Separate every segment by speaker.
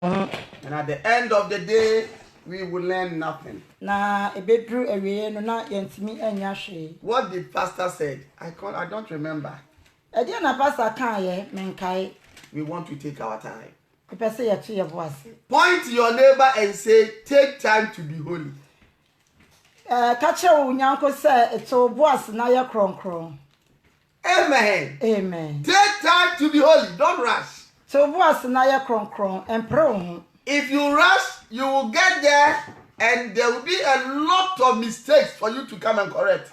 Speaker 1: And at the end of the day, we will learn nothing.
Speaker 2: Na ebedru ewie no na yentimi anya hwe.
Speaker 1: What the pastor said, I don't remember.
Speaker 2: Ede na pastor kan ye menkai.
Speaker 1: We want to take our time.
Speaker 2: Pese ye to ye voice.
Speaker 1: Point to your neighbor and say, take time to be holy.
Speaker 2: Ka che wo nyanko se to voice na ye kronkron.
Speaker 1: Amen.
Speaker 2: Amen.
Speaker 1: Take time to be holy. Don't rush.
Speaker 2: To voice na ye kronkron empro.
Speaker 1: If you rush, you will get there and there will be a lot of mistakes for you to come and correct.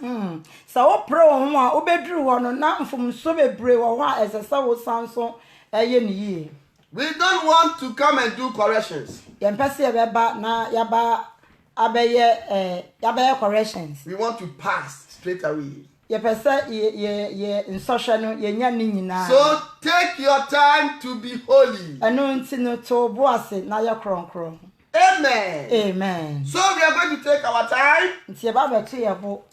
Speaker 2: So wo pro ho a obedru wo no na mfomso bebre wo ho a esesa wo sanso eye ni yi.
Speaker 1: We don't want to come and do corrections.
Speaker 2: Ye mpese ye beba na yaba abeye corrections.
Speaker 1: We want to pass straight away.
Speaker 2: Ye pese ye instruction no ye nya ni nyina.
Speaker 1: So take your time to be holy.
Speaker 2: Anu nti no to boase na ye kronkron.
Speaker 1: Amen.
Speaker 2: Amen.
Speaker 1: So we are going to take our time.
Speaker 2: Nti ye ba beto ye bo.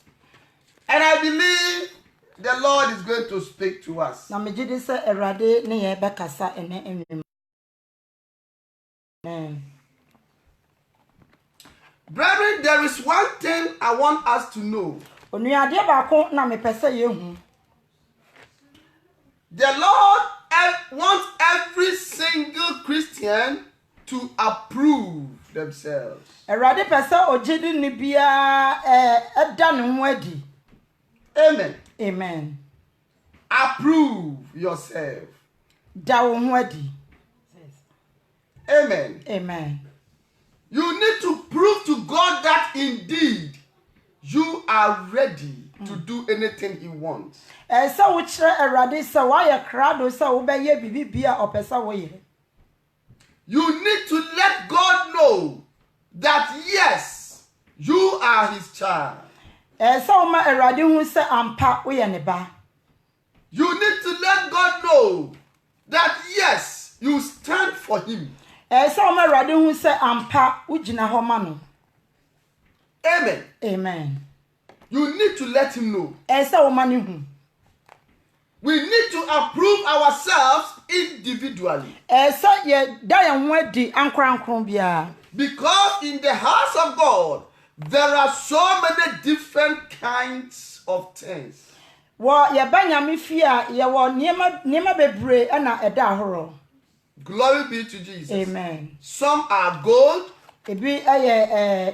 Speaker 1: And I believe the Lord is going to speak to us.
Speaker 2: Na megidi se Erade ne ye bekasa ene enwem. Amen.
Speaker 1: Brethren, there is one thing I want us to know.
Speaker 2: Onuade ba ko na me pese ye hu.
Speaker 1: The Lord wants every single Christian to approve themselves.
Speaker 2: Erade pese ojidi ni bia eda ne ho adi.
Speaker 1: Amen.
Speaker 2: Amen.
Speaker 1: Approve yourself.
Speaker 2: Da wo ho adi.
Speaker 1: Amen.
Speaker 2: Amen.
Speaker 1: You need to prove to God that indeed you are ready to do anything He wants.
Speaker 2: Esa wo kire Erade se wa ye krado se wo be ye bibibia opesa wo ye.
Speaker 1: You need to let God know that yes, you are His child.
Speaker 2: Esa wo ma Erade hu se ampa wo ye ne ba.
Speaker 1: You need to let God know that yes, you stand for Him.
Speaker 2: Esa wo ma Erade hu se ampa wo gina ho ma no.
Speaker 1: Amen.
Speaker 2: Amen.
Speaker 1: You need to let Him know.
Speaker 2: Esa wo ma ne hu.
Speaker 1: We need to approve ourselves individually.
Speaker 2: Esa ye da ye ho adi ankrankron bia.
Speaker 1: Because in the house of God, there are so many different kinds of things.
Speaker 2: Wo ye ba nyame fi a ye wo niema bebre na eda ahoro.
Speaker 1: Glory be to Jesus.
Speaker 2: Amen.
Speaker 1: Some are gold.
Speaker 2: Ebi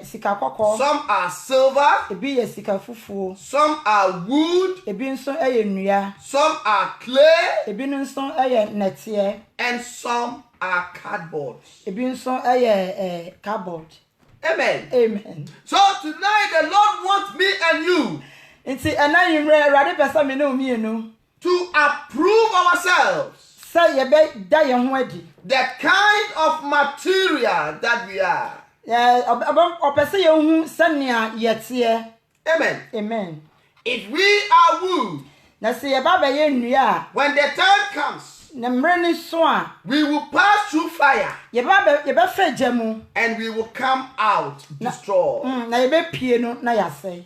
Speaker 2: sika kokko.
Speaker 1: Some are silver.
Speaker 2: Ebi ye sika fufuo.
Speaker 1: Some are wood.
Speaker 2: Ebi nso nnua.
Speaker 1: Some are clay.
Speaker 2: Ebi nso nete.
Speaker 1: And some are cardboard.
Speaker 2: Ebi nso cardboard.
Speaker 1: Amen.
Speaker 2: Amen.
Speaker 1: So tonight the Lord wants me and you
Speaker 2: Nti enayimre Erade pesa me no mienu
Speaker 1: to approve ourselves.
Speaker 2: Say ye be da ye ho adi.
Speaker 1: The kind of material that we are.
Speaker 2: Opese ye hu sania yete.
Speaker 1: Amen.
Speaker 2: Amen.
Speaker 1: If we are wood,
Speaker 2: Na se ye ba be ye nnua
Speaker 1: when the time comes,
Speaker 2: na mre ni so a
Speaker 1: we will pass through fire
Speaker 2: ye be fa jamu
Speaker 1: and we will come out destroyed.
Speaker 2: na ye be pie no na ya sei.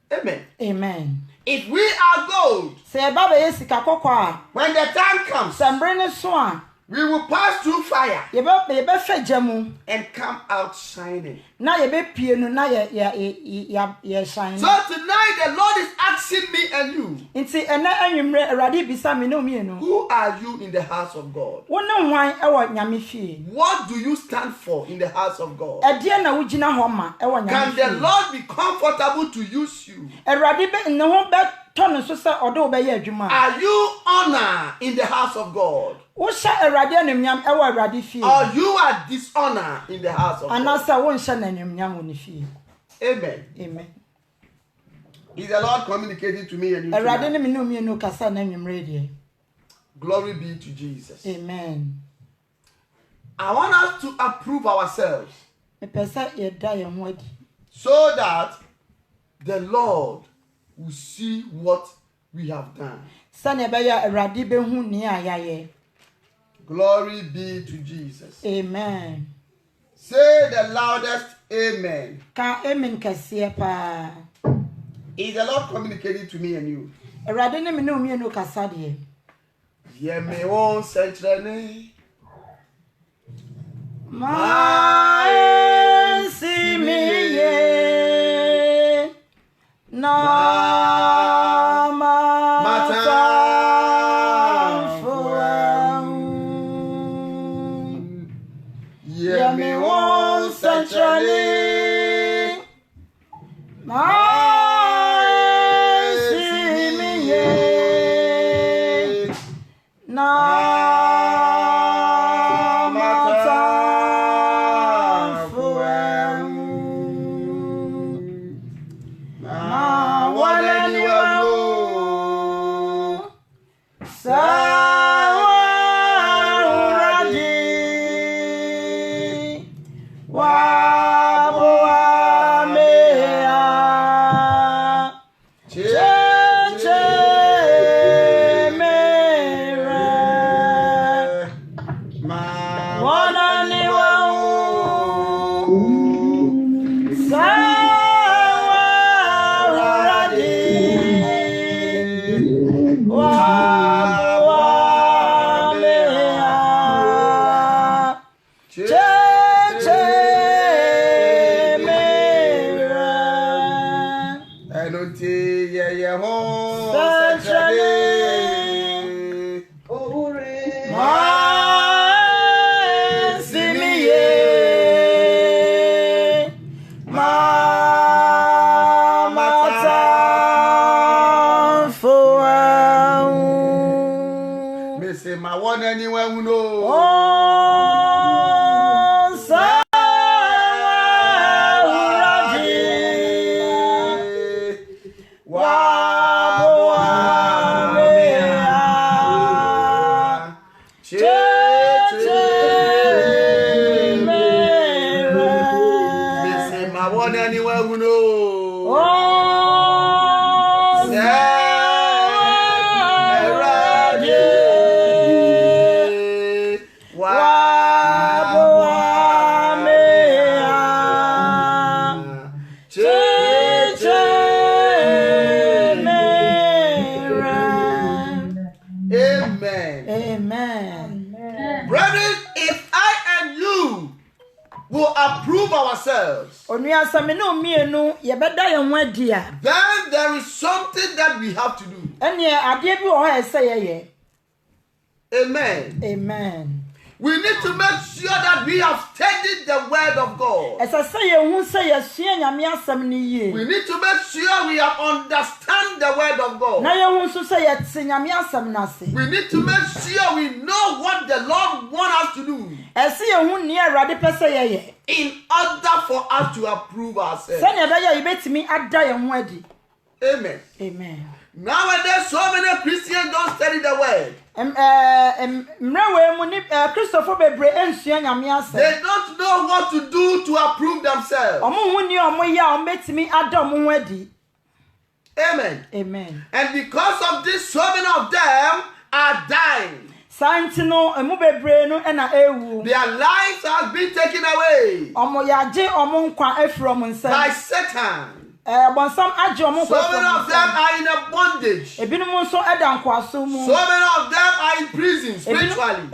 Speaker 1: Amen.
Speaker 2: Amen.
Speaker 1: If we are gold,
Speaker 2: Se ye ba be ye sika kokko a
Speaker 1: when the time comes,
Speaker 2: se mre ni so a
Speaker 1: we will pass through fire
Speaker 2: ye be fa jamu
Speaker 1: and come out shining.
Speaker 2: na ye be pie no na ye shine.
Speaker 1: So tonight the Lord is asking me and you,
Speaker 2: Nti ena anwumre Erade bisa me no mienu.
Speaker 1: who are you in the house of God?
Speaker 2: Wonu hwan ewo nyame fie.
Speaker 1: What do you stand for in the house of God?
Speaker 2: Edie na wugina ho ma ewo nyame
Speaker 1: Can
Speaker 2: fie.
Speaker 1: the Lord be comfortable to use you?
Speaker 2: Erade be ne ho be to no so se odo be ye adwuma.
Speaker 1: Are you honor in the house of God?
Speaker 2: Wo sha Erade anwumnyam ewo Erade fie.
Speaker 1: Or you are dishonor in the house of God?
Speaker 2: Anasa wo nsha na anwumnyam wo ne fie.
Speaker 1: Amen.
Speaker 2: Amen.
Speaker 1: Is the Lord communicating to me and you
Speaker 2: Erade
Speaker 1: tonight?
Speaker 2: ne me no mienu kasa na anwumre die.
Speaker 1: Glory be to Jesus.
Speaker 2: Amen.
Speaker 1: I want us to approve ourselves
Speaker 2: Me pesa ye da ye ho adi.
Speaker 1: so that the Lord will see what we have done.
Speaker 2: Sane be ya Erade be hu ni ayaye.
Speaker 1: Glory be to Jesus.
Speaker 2: Amen.
Speaker 1: Say the loudest amen.
Speaker 2: Ka amen kase pa.
Speaker 1: Is the Lord communicating to me and you?
Speaker 2: Erade ne me no mienu kasa de.
Speaker 1: Ye me won sentrene. Then there is something that we have to do. Amen.
Speaker 2: Amen.
Speaker 1: We need to make sure that we have studied the word of God. We need to make sure we have understand the word of God. We need to make sure we know what the Lord wants us to do in order for us to approve ourselves. Amen.
Speaker 2: Amen.
Speaker 1: Nowadays, so many Christians don't study the word. They don't know what to do to approve themselves. Amen.
Speaker 2: Amen.
Speaker 1: And because of this, so many of them are dying. Their lives have been taken away by Satan. So many of them are in a bondage. So many of them are in prison spiritually.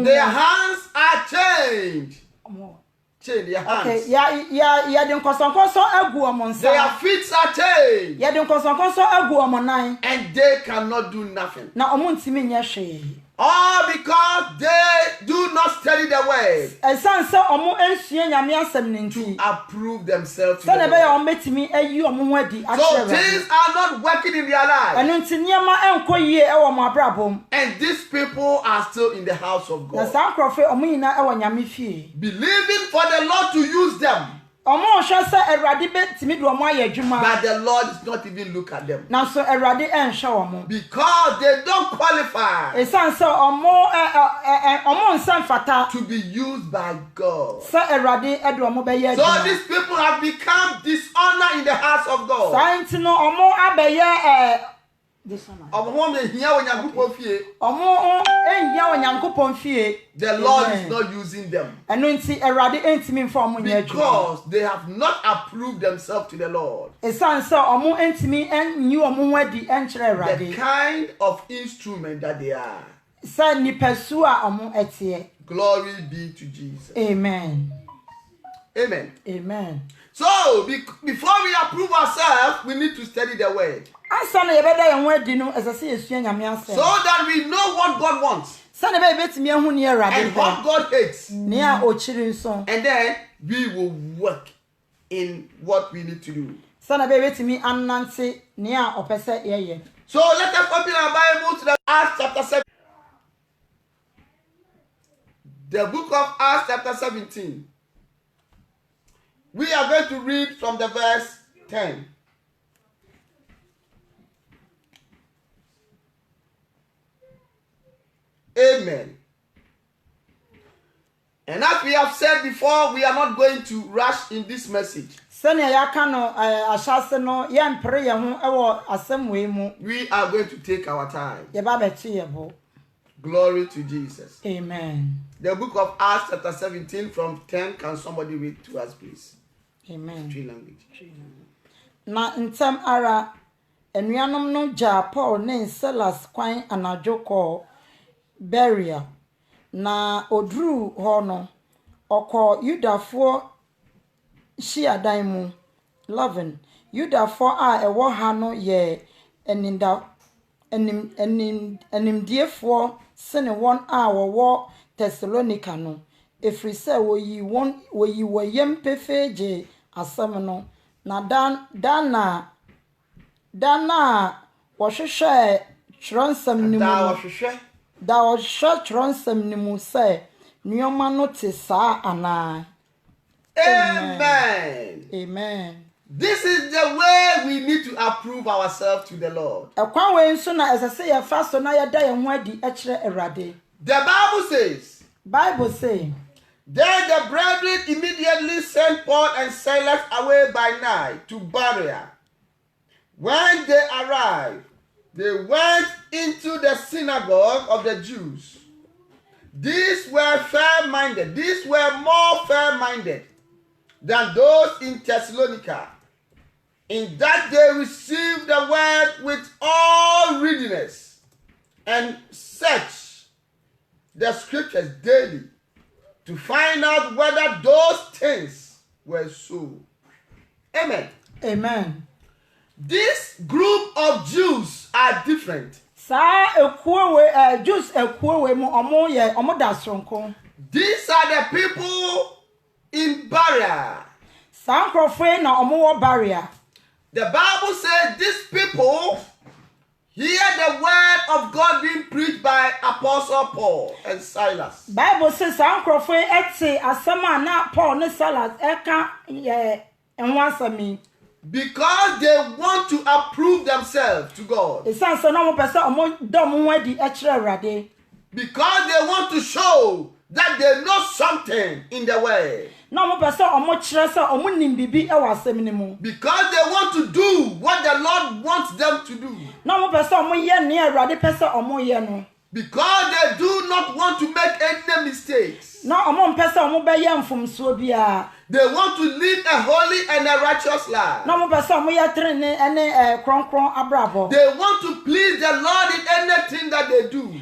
Speaker 1: Their hands are chained. Chain their hands. Their feet are chained. And they cannot do nothing. All because they do not study the word to approve themselves. So things are not working in their lives. And these people are still in the house of God, believing for the Lord to use them. But the Lord is not even look at them because they don't qualify to be used by God. So these people have become dishonor in the house of God. The Lord is not using them because they have not approved themselves to the Lord. The kind of instrument that they are. Because
Speaker 3: Glory be to Jesus.
Speaker 2: Amen.
Speaker 3: Amen.
Speaker 2: Amen.
Speaker 3: So, before we approve ourselves, we need to study the word.
Speaker 2: So that
Speaker 3: we know what God wants. And what God hates. And then we will work in what we need to do. So let us open our Bible to the Acts chapter 7. The book of Acts chapter 17. We are going to read from the verse 10. Amen. And as we have said before, we are not going to rush in this message. We are going to take our time. Glory to Jesus.
Speaker 2: Amen.
Speaker 3: The book of Acts chapter 17 from 10. Can somebody read to us, please?
Speaker 2: Amen.
Speaker 3: Three language.
Speaker 2: Na ntem ara enuanom no ja Paul ne Silas kwan anadwo Beria na odru ho no oko Yudafo hyiadan mu 11 Yudafo a ewo ha no ye enimdiefo sene won a wowo Thessalonica no efri se woyi woyem pefeje asam no na dana wohwehwe tronsam ni mu da wohwehwe tronsam ni mu se nuoma no te saa ana.
Speaker 3: Amen.
Speaker 2: Amen.
Speaker 3: This is the way we need to approve ourselves to the Lord.
Speaker 2: The Bible says,
Speaker 3: then the brethren immediately sent Paul and Silas away by night to Berea. When they arrived, they went into the synagogue of the Jews. These were fair-minded. These were more fair-minded than those in Thessalonica, in that they received the word with all readiness and searched the scriptures daily to find out whether those things were so. Amen.
Speaker 2: Amen.
Speaker 3: This group of Jews are different.
Speaker 2: These
Speaker 3: are the people in Berea. The Bible says these people hear the word of God being preached by Apostle Paul and Silas.
Speaker 2: Bible says
Speaker 3: because they want to approve themselves to God. Because they want to show that they know something in the way. Because they want to do what the Lord wants them to do. Because they do not want to make any mistakes. They want to live a holy and a righteous life. They want to please the Lord in anything that they do.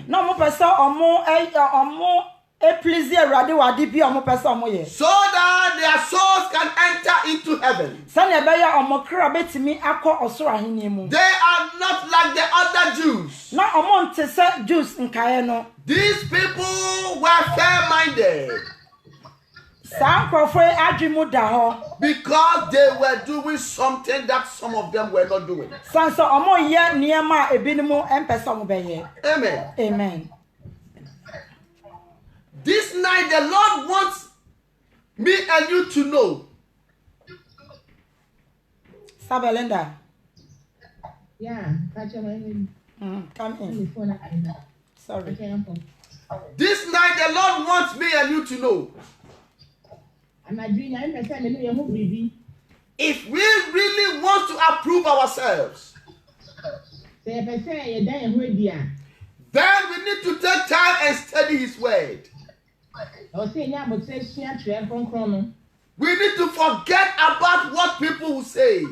Speaker 3: So that their souls can enter into heaven. They are not like the other Jews. These people were fair-minded. Because they were doing something that some of them were not doing.
Speaker 2: Amen. Amen.
Speaker 3: This night the Lord wants me and you to know.
Speaker 2: Sabelinda.
Speaker 4: Yeah,
Speaker 2: come in. Sorry.
Speaker 3: This night the Lord wants me and you to know. If we really want to approve ourselves, then we need to take time and study His word. We need to forget about what people will say.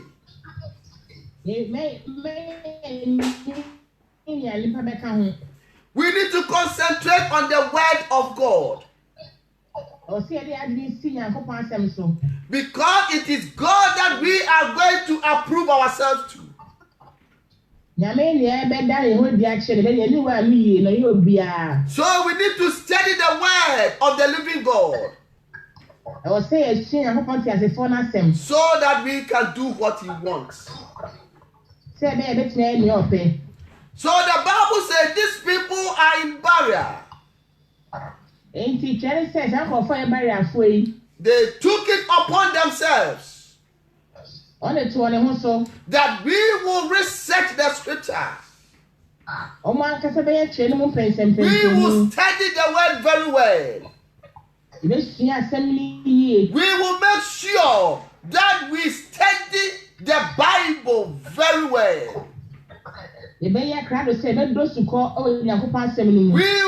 Speaker 3: We need to concentrate on the word of God. Because it is God that we are going to approve ourselves to. So we need to study the word of the living God. So that we can do what he wants. So the Bible says these people are in barrier. They took it upon themselves that we will research the scriptures. We will study the word very well. We will make sure that we study the Bible very well. We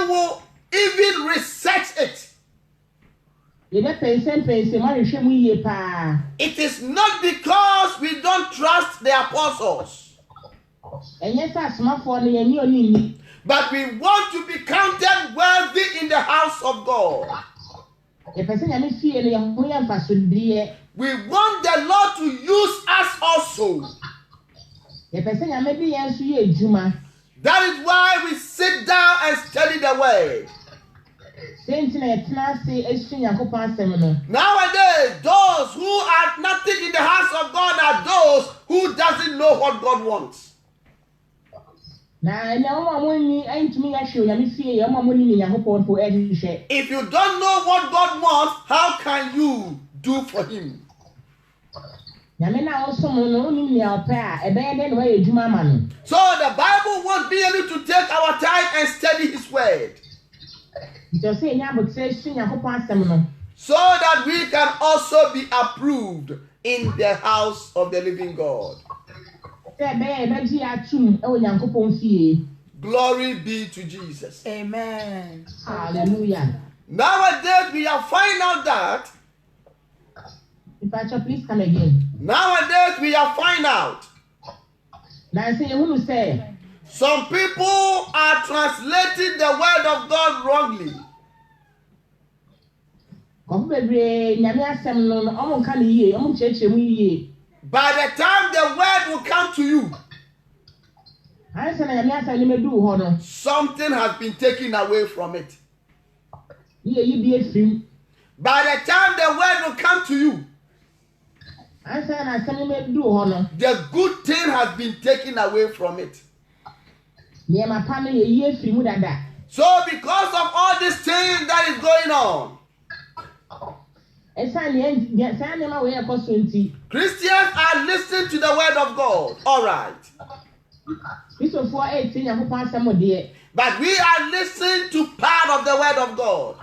Speaker 3: will even research it. It is not because we don't trust the apostles, but we want to be counted worthy in the house of God. We want the Lord to use us also. That is why we sit down and study the word. Nowadays, those who are nothing in the house of God are those who doesn't know what God wants. If you don't know what God wants, how can you do for him? So the Bible wants be able to take our time and study his word, so that we can also be approved in the house of the living God. Glory be to Jesus.
Speaker 2: Amen.
Speaker 4: Hallelujah.
Speaker 3: Nowadays we are finding out that.
Speaker 4: Please come again.
Speaker 3: Nowadays we are finding out. Some people are translating the word of God wrongly. By the time the word will come to you, something has been taken away from it. By the time the word will come to you, the good thing has been taken away from it. So because of all these things that is going on, Christians are listening to the word of God. All right. But we are listening to part of the word of God.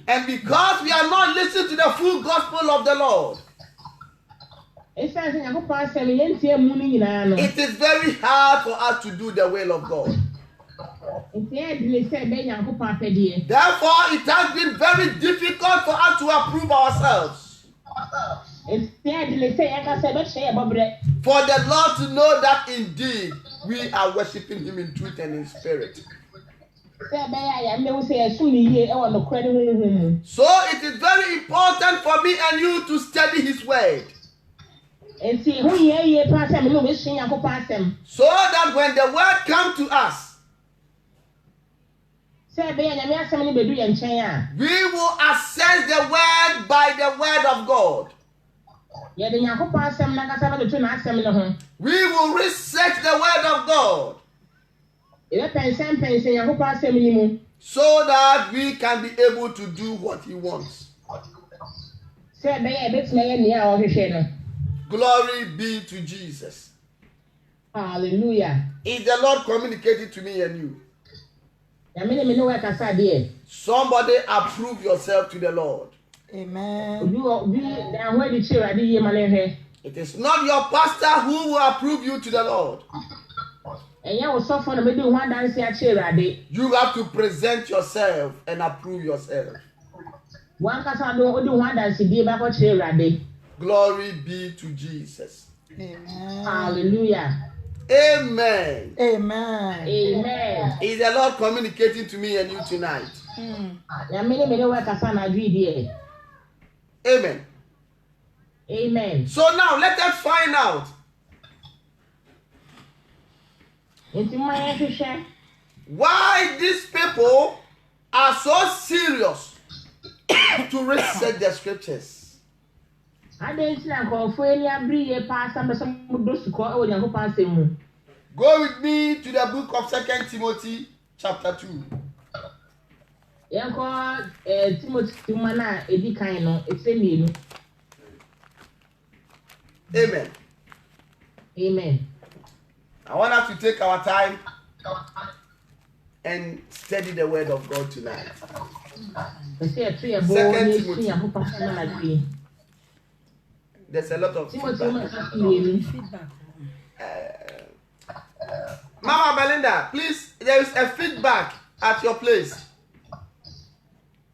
Speaker 3: And because we are not listening to the full gospel of the Lord, it is very hard for us to do the will of God. Therefore, it has been very difficult for us to approve ourselves. For the Lord to know that indeed we are worshiping him in truth and in spirit. So it is very important for me and you to study his word, so that when the word comes to us, we will assess the word by the word of God. We will research the word of God, so that we can be able to do what he wants. Glory be to Jesus.
Speaker 4: Hallelujah.
Speaker 3: Is the Lord communicating to me and you? Somebody approve yourself to the Lord.
Speaker 2: Amen.
Speaker 3: It is not your pastor who will approve you to the Lord. You have to present yourself and approve yourself. Glory be to Jesus.
Speaker 2: Amen.
Speaker 4: Hallelujah.
Speaker 3: Amen.
Speaker 2: Amen.
Speaker 4: Amen.
Speaker 3: Is the Lord communicating to me and you tonight? Amen.
Speaker 4: Amen.
Speaker 3: So now let us find out why these people are so serious to research the scriptures. Go with me to the book of 2 Timothy chapter 2. Amen.
Speaker 4: Amen.
Speaker 3: I want us to take our time and study the word of God tonight. 2 Timothy. There's a lot of feedback. Mama Belinda, please, there is a feedback at your place.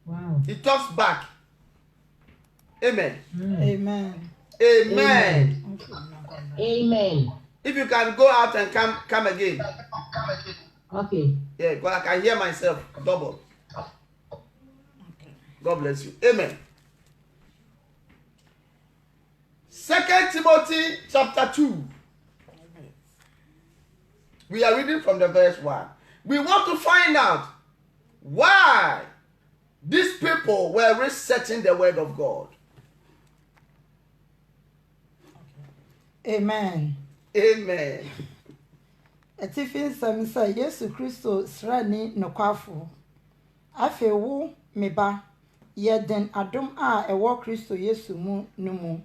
Speaker 4: Wow.
Speaker 3: It talks back. Amen.
Speaker 2: Amen.
Speaker 3: Amen.
Speaker 4: Amen.
Speaker 3: If you can go out and come again.
Speaker 4: Okay.
Speaker 3: Yeah, because I can hear myself double. God bless you. Amen. 2 Timothy chapter 2. We are reading from the verse 1. We want to find out why these people were researching the word of God.
Speaker 2: Amen.
Speaker 3: Amen.
Speaker 2: Etifin samisa Yesu Kristo srani nokwafo. Afe wo meba yeden adom a ewo Kristo Yesu mu numu.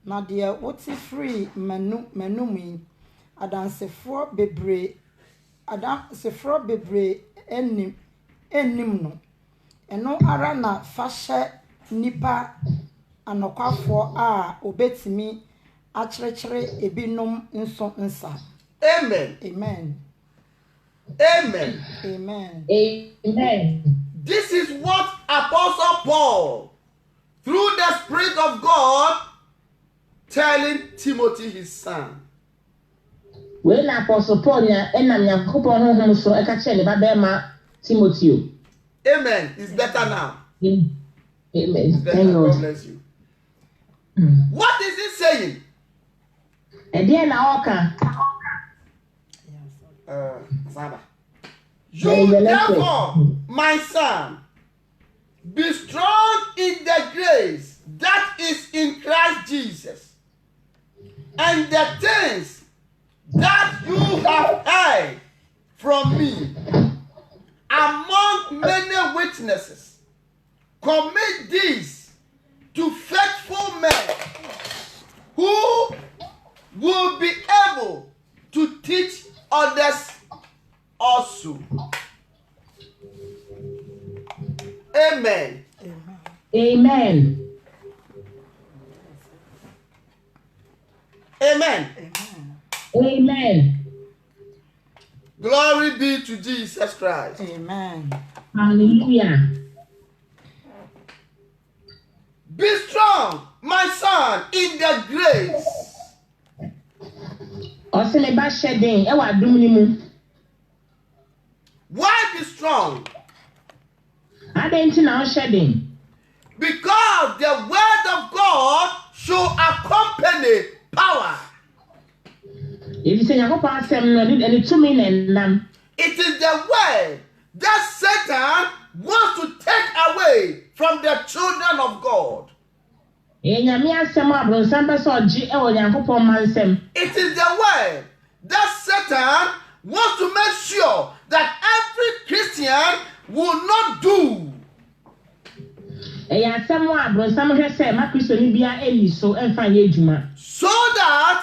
Speaker 2: Na de woti free manumi adansefo bebre enim no. Eno ara na fashe nipa anokwafo a obetimi akyerɛkyerɛ ebinom nso nsa.
Speaker 3: Amen.
Speaker 2: Amen.
Speaker 3: Amen.
Speaker 2: Amen.
Speaker 4: Amen.
Speaker 3: This is what Apostle Paul, through the Spirit of God, telling Timothy his son.
Speaker 4: When Apostle Paul Timothy.
Speaker 3: Amen. It's better now.
Speaker 4: Amen.
Speaker 3: It's better. God bless you. What is he saying? You therefore, my son, be strong in the grace that is in Christ Jesus, and the things that you have heard from me among many witnesses, commit these to faithful men who will be able to teach others also. Amen.
Speaker 4: Amen.
Speaker 3: Amen.
Speaker 4: Amen.
Speaker 3: Glory be to Jesus Christ.
Speaker 2: Amen.
Speaker 4: Hallelujah.
Speaker 3: Be strong, my son, in the grace. Why be strong? Because the word of God should accompany power. It is the word that Satan wants to take away from the children of God. It is the word that Satan wants to make sure that every Christian will not do. So that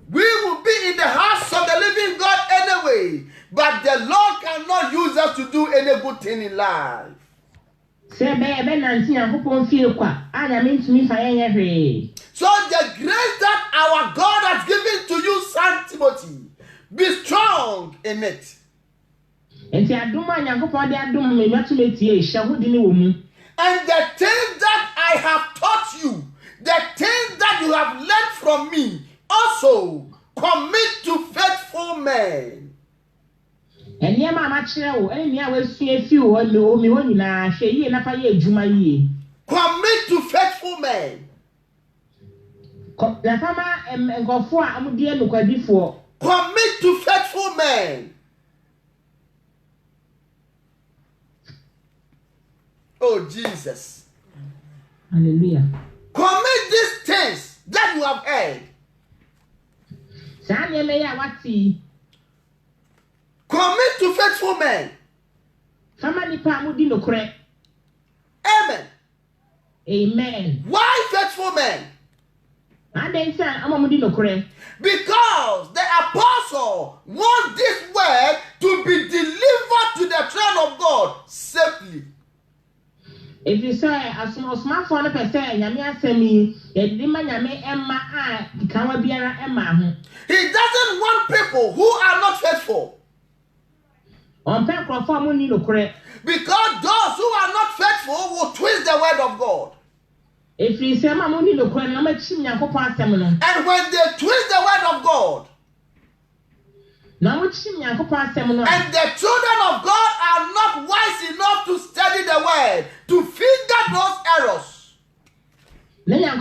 Speaker 3: we will be in the house of the living God anyway, but the Lord cannot use us to do any good thing in life. So the grace that our God has given to you, son Timothy, be strong in it. And the things that I have taught you, the things that you have learned from me, also Commit to faithful men.
Speaker 4: And near my matchel, and near will see a few or no me when I say ye na faye juma ye.
Speaker 3: Commit to faithful men.
Speaker 4: La fama and go for am dear look before.
Speaker 3: Commit to faithful men. Oh Jesus.
Speaker 4: Hallelujah.
Speaker 3: Commit these things that you have heard.
Speaker 4: Sanya me ya wati.
Speaker 3: Commit to faithful men.
Speaker 4: Fama ni pa mu di no kre.
Speaker 3: Amen.
Speaker 4: Amen.
Speaker 3: Why faithful men?
Speaker 4: And then say am mu di no kre.
Speaker 3: Because the apostle wants this word to be delivered to the throne of God safely.
Speaker 4: If you say as small for the person, Yami asemi, Yadima Yami Emma, I become a biara Emma.
Speaker 3: He doesn't want people who are not faithful.
Speaker 4: On paper for money no correct.
Speaker 3: Because those who are not faithful will twist the word of God.
Speaker 4: If you say money no correct, I'm a chimney for past
Speaker 3: and when they twist the word of God,
Speaker 4: now which chimney for past
Speaker 3: and the children of God are not wise enough to study the word, to figure those errors.
Speaker 4: They can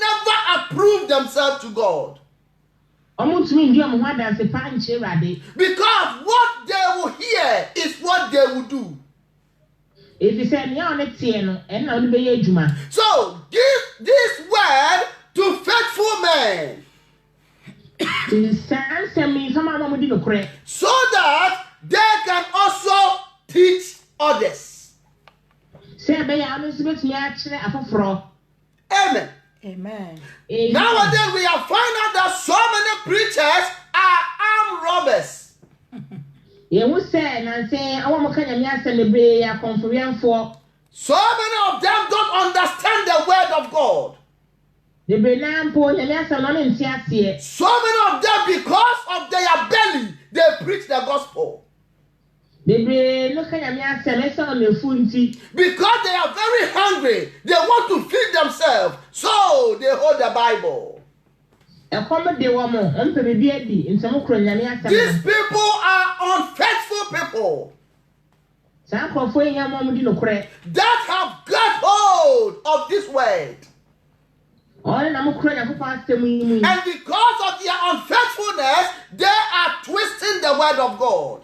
Speaker 3: never approve themselves to God. Because what they will hear is what they will do.
Speaker 4: If you say
Speaker 3: so give this word to faithful men, so that they can also teach others. Amen.
Speaker 2: Amen.
Speaker 3: Nowadays we have found out that so many preachers are armed robbers. So many of them don't understand the word of God. So many of them, because of their belly, they preach the gospel. Because they are very hungry, they want to feed themselves, so they hold the Bible. These people are unfaithful people that have got hold of this word. And because of their unfaithfulness, they are twisting the word of God.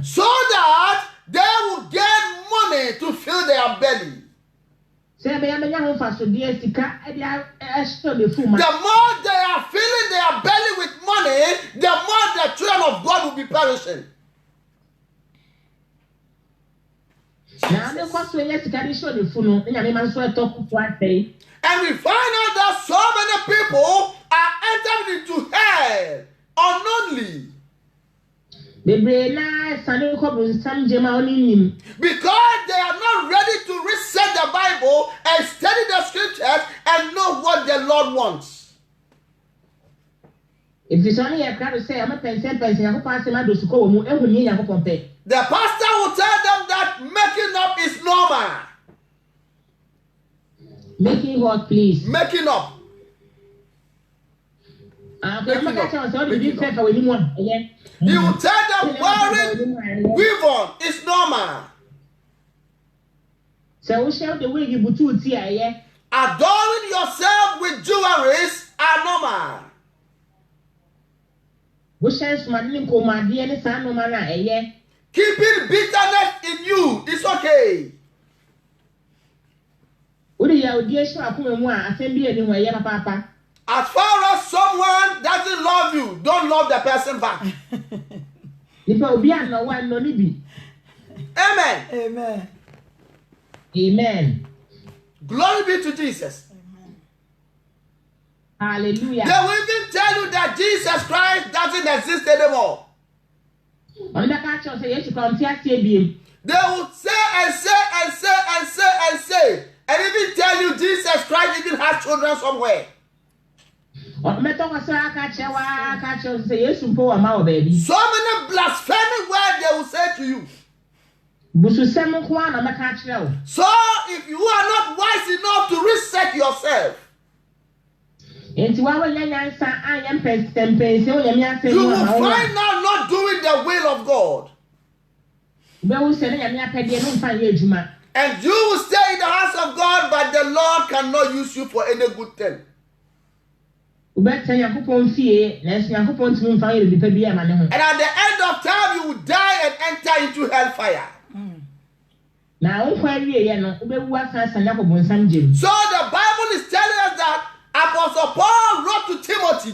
Speaker 3: So that they will get money to fill their belly. The more they are filling their belly with money, the more the children of God will be perishing. And we find out that so many people are entering into hell unknowingly. Because they are not ready to reset the Bible and study the scriptures and know what the Lord wants.
Speaker 4: If it's only a crowd to say, I'm a person, the pastor
Speaker 3: will tell them that making up is normal.
Speaker 4: Making what, please?
Speaker 3: Making up. He will tell them wearing weave-on is normal.
Speaker 4: So we shall the way you put here.
Speaker 3: Adorning yourself with jewelries are normal. Keeping bitterness in you is okay. As far as someone doesn't love you, don't love the person back. Amen.
Speaker 2: Amen.
Speaker 4: Amen.
Speaker 3: Glory be to Jesus.
Speaker 2: Amen.
Speaker 4: Hallelujah.
Speaker 3: They will even tell you that Jesus Christ doesn't exist anymore. They will say and say and say and say and say, and even tell you Jesus Christ even has children somewhere. So many blasphemy words they will say to you. So if you are not wise enough to reset yourself, you will find out not doing the will of God. And you will stay in the house of God, but the Lord cannot use you for any good thing. And at the end of time, you will die and enter into hellfire. So the Bible is telling us that Apostle Paul wrote to Timothy,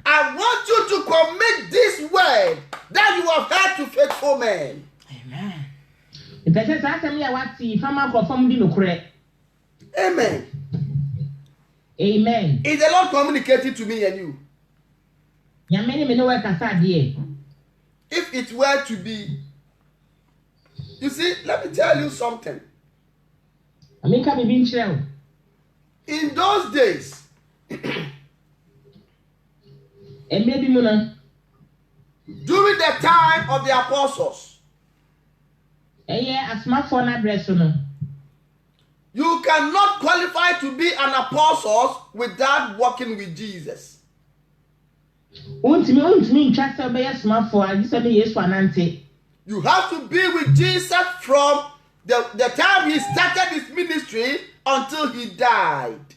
Speaker 3: I want you to commit this word that you have heard to faithful men.
Speaker 2: Amen.
Speaker 3: Amen.
Speaker 4: Amen.
Speaker 3: Is the Lord communicating to me and you? If it were to be, you see, let me tell you something. In those days, during the time of the apostles, you cannot qualify to be an apostle without walking with Jesus. You have to be with Jesus from the time he started his ministry until he died.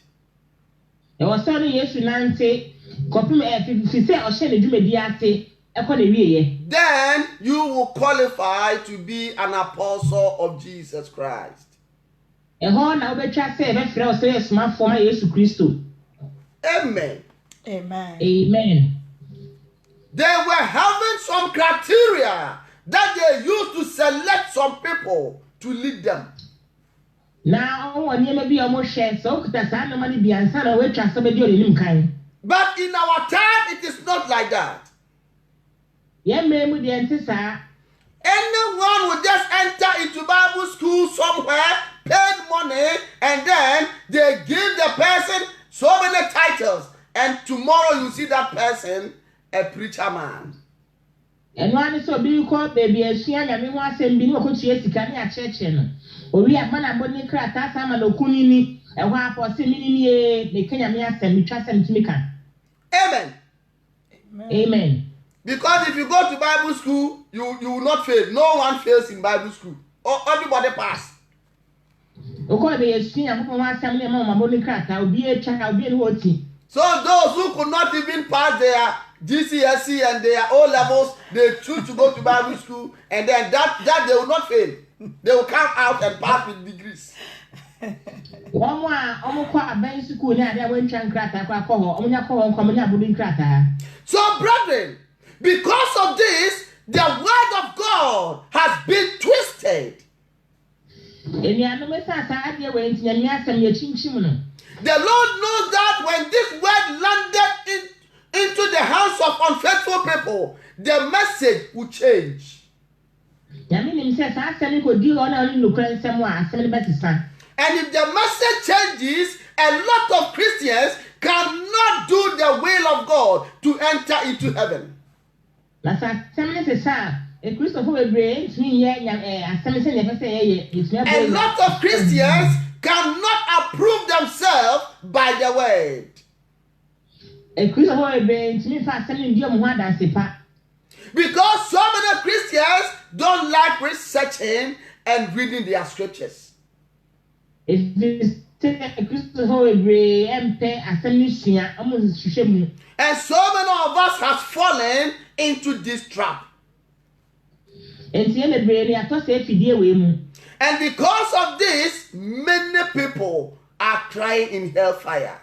Speaker 3: Then you will qualify to be an apostle of Jesus Christ. Amen.
Speaker 2: Amen.
Speaker 4: Amen.
Speaker 3: They were having some criteria that they used to select some people to lead them.
Speaker 4: Now,
Speaker 3: but in our time, it is not like that. Anyone will just enter into Bible school somewhere, pay money, and then they give the person so many titles, and tomorrow you see that person a preacher man.
Speaker 4: And one is so be called baby a shia and was and be no coach yesterday at church. Or we have man abonning crack, Tasama no kunini, and one for semi, the Kenya and we trust them to make.
Speaker 3: Amen.
Speaker 4: Amen.
Speaker 3: Because if you go to Bible school, you will not fail. No one fails in Bible school. Or everybody pass.
Speaker 4: Okay, be a shia and one family among my bonny crack, I'll be a child, I'll be a watching.
Speaker 3: So those who could not even pass their GCSE and their O levels, they choose to go to Bible school, and then that they will not fail. They will come out and pass with degrees. So, brethren, because of this, the word of God has been twisted. The Lord knows that when this word landed into the hands of unfaithful people, the message will change. And if the message changes, a lot of Christians cannot do the will of God to enter into heaven. A lot of Christians cannot approve themselves by the word. Because so many Christians don't like researching and reading their scriptures. And so many of us have fallen into this trap. And because of this, many people are crying in hellfire.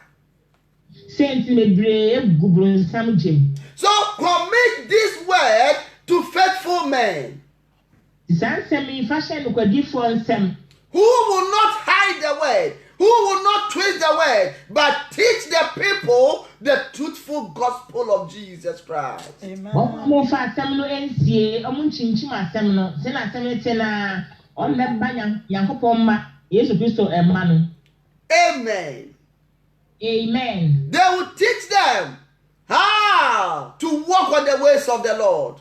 Speaker 3: So commit this word to faithful men who will not hide the word, who will not twist the word, but teach the people the truthful gospel of Jesus Christ.
Speaker 2: Amen.
Speaker 3: Amen.
Speaker 4: Amen.
Speaker 3: They will teach them how to walk on the ways of the Lord.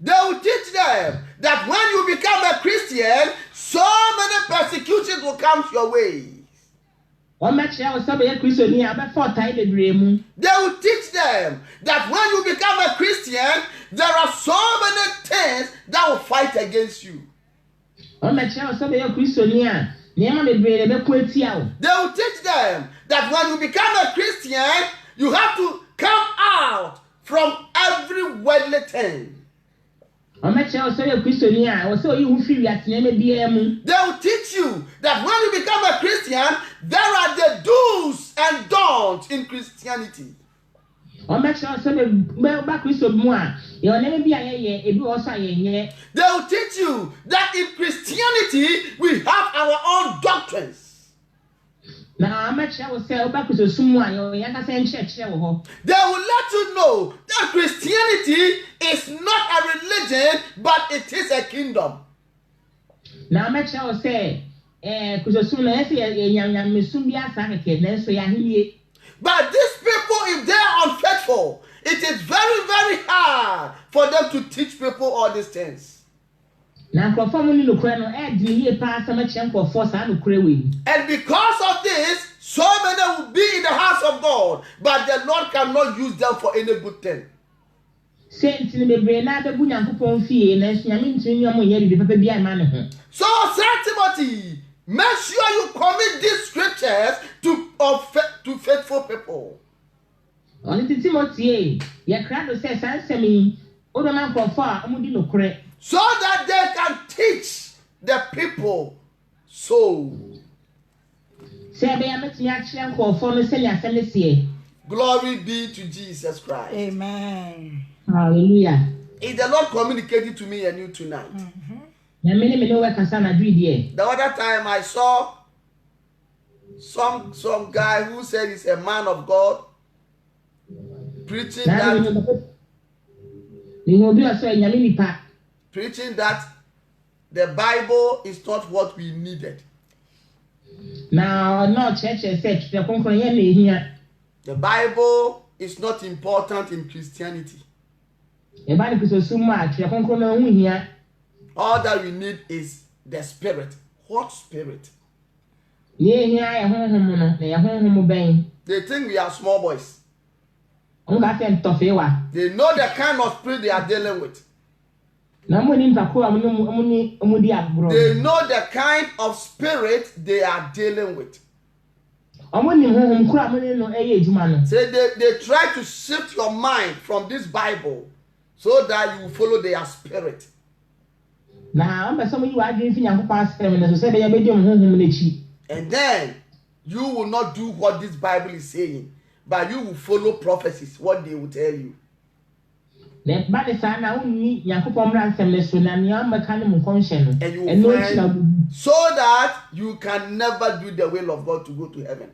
Speaker 3: They will teach them that when you become a Christian, so many persecutions will come your way. They will teach them that when you become a Christian, there are so many things that will fight against you. They will teach them that when you become a Christian, you have to come out from every worldly thing. They will teach you that when you become a Christian, there are the do's and don'ts in Christianity. They will teach you that in Christianity we have our own doctrines. They will let you know that Christianity is not a religion, but it is a kingdom. But these people, if they are unfaithful, it is very, very hard for them to teach people all these things. And because of this, so many will be in the house of God, but the Lord cannot use them for any good thing. So, Saint Timothy, make sure you commit these scriptures to faithful people. So that they can teach the people so. Glory be to Jesus Christ.
Speaker 2: Amen.
Speaker 4: Hallelujah.
Speaker 3: Is the Lord communicating to me and you tonight? The other time I saw some guy who said he's a man of God preaching that the Bible is not what we needed.
Speaker 4: Now, no church said
Speaker 3: the Bible is not important in Christianity. All that we need is the Spirit. What Spirit? They think we are small boys. They know the kind of spirit they are dealing with. They know the kind of spirit they are dealing with. So they try to shift your mind from this Bible so that you follow their spirit. And then you will not do what this Bible is saying, but you will follow prophecies, what they will tell you. And you will find, so that you can never do the will of God to go to heaven.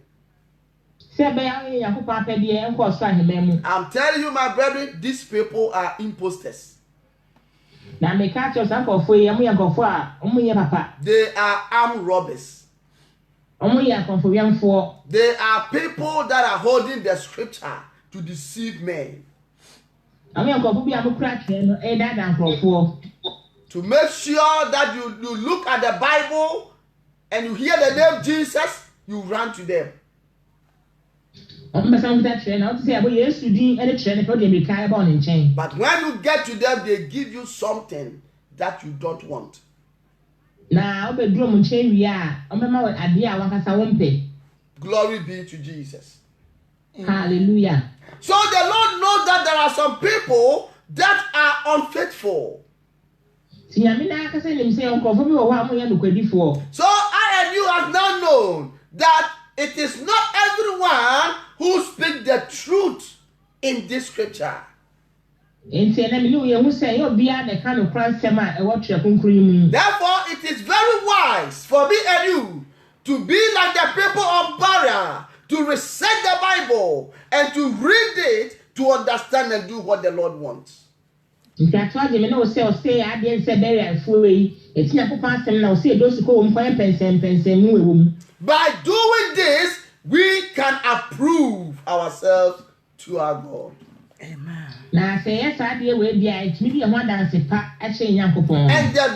Speaker 3: I'm telling you, my brethren, these people are imposters. They are armed robbers. They are people that are holding the scripture to deceive men. To make sure that you look at the Bible and you hear the name Jesus, you run to them. But when you get to them, they give you something that you don't want. Glory be to Jesus.
Speaker 4: Hallelujah.
Speaker 3: So the Lord knows that there are some people that are unfaithful. So I and you have now known that it is not everyone who speaks the truth in this scripture. Therefore, it is very wise for me and you to be like the people of Berea, to research the Bible and to read it to understand and do what the Lord wants. By doing this, we can approve ourselves to our God.
Speaker 1: Amen.
Speaker 3: And the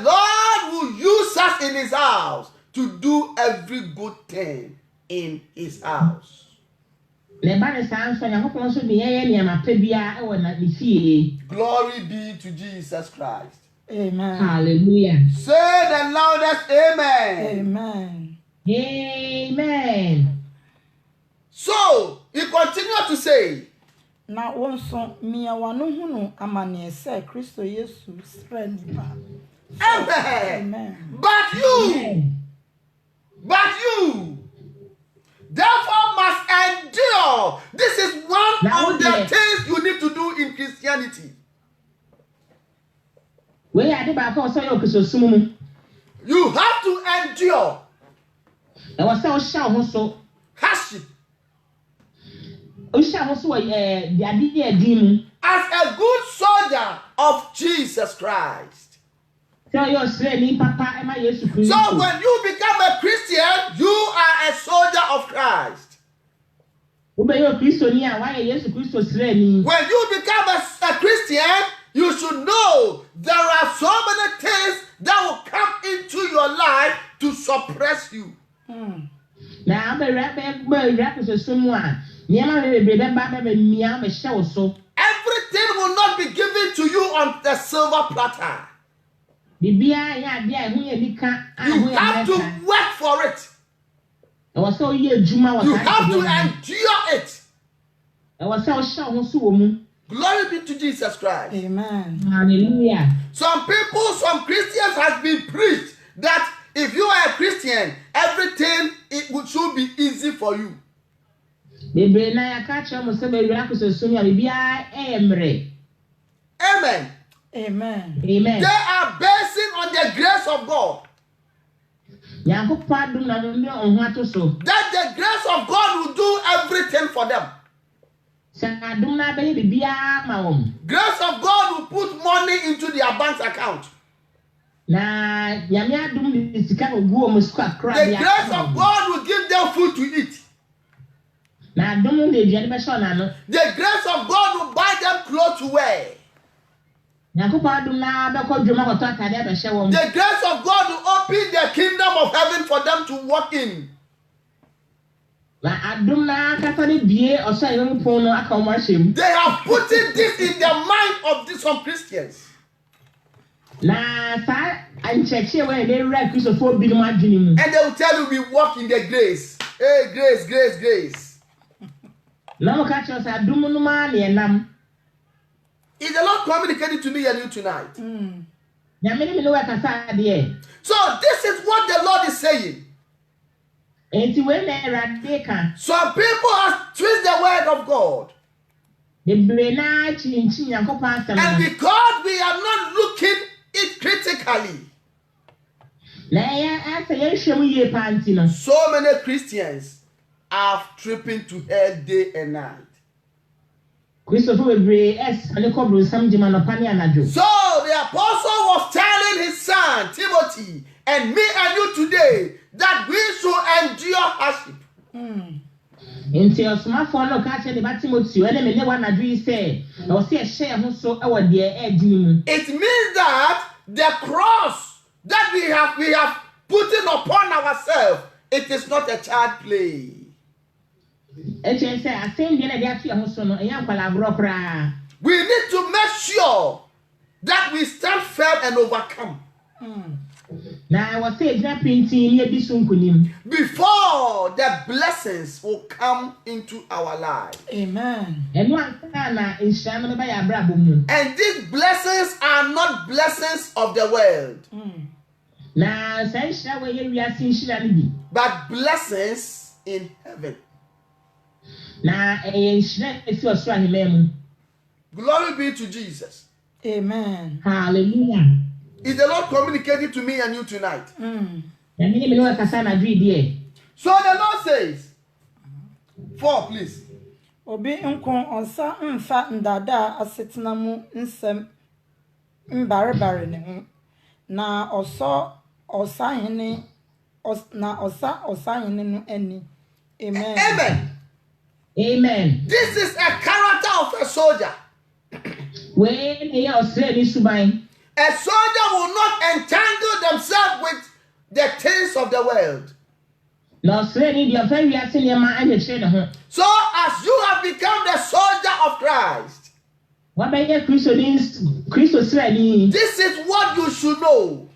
Speaker 3: Lord will use us in his house to do every good thing in his house. Glory be to Jesus Christ.
Speaker 2: Amen.
Speaker 4: Hallelujah.
Speaker 3: Say the loudest amen.
Speaker 2: Amen.
Speaker 4: Amen.
Speaker 3: So, he continued to say,
Speaker 2: na wonso mia wano hunu amane se Kristo Yesu sra nipa.
Speaker 3: Amen. But you therefore must endure. This is one of the things you need to do in Christianity. You have to endure hardship. As a good soldier of Jesus Christ. So when you become a Christian, you are a soldier of Christ. When you become a Christian, you should know there are so many things that will come into your life to suppress you. Everything will not be given to you on the silver platter. You have to work for it. You have to endure it. Glory be to Jesus Christ.
Speaker 2: Amen.
Speaker 4: Hallelujah.
Speaker 3: Some Christians have been preached that if you are a Christian, everything should be easy for you. Amen.
Speaker 2: Amen.
Speaker 3: They are basing on the grace of God. That the grace of God will do everything for them. Grace of God will put money into their bank account. The grace of God will give them food to eat. The grace of God will buy them clothes to wear. The grace of God will open the kingdom of heaven for them to walk in. They have put this in the mind of some Christians. And they will tell you we walk in the grace. Hey, grace, grace, grace. Is the Lord communicating to me and you tonight? So this is what the Lord is saying. Some people have twisted the word of God. And because we are not looking it critically, so many Christians are tripping to hell day and night. So the apostle was telling his son Timothy and me and you today that we should endure hardship. It means that the cross that we have put upon ourselves, it is not a child play. We need to make sure that we stand firm and overcome. Before the blessings will come into our lives.
Speaker 2: Amen.
Speaker 3: And these blessings are not blessings of the world, but blessings in heaven. Glory be to Jesus.
Speaker 2: Amen.
Speaker 4: Hallelujah.
Speaker 3: Is the Lord communicating to me and you tonight? So the Lord says, 4, please.
Speaker 2: Obi nkon onsa mfa ndada asetena mu nsem mbarebare ne ho na osahene no ani Amen.
Speaker 3: Amen.
Speaker 4: Amen.
Speaker 3: This is a character of a soldier. A soldier will not entangle themselves with the things of the world. So as you have become the soldier of Christ, this is what you should know.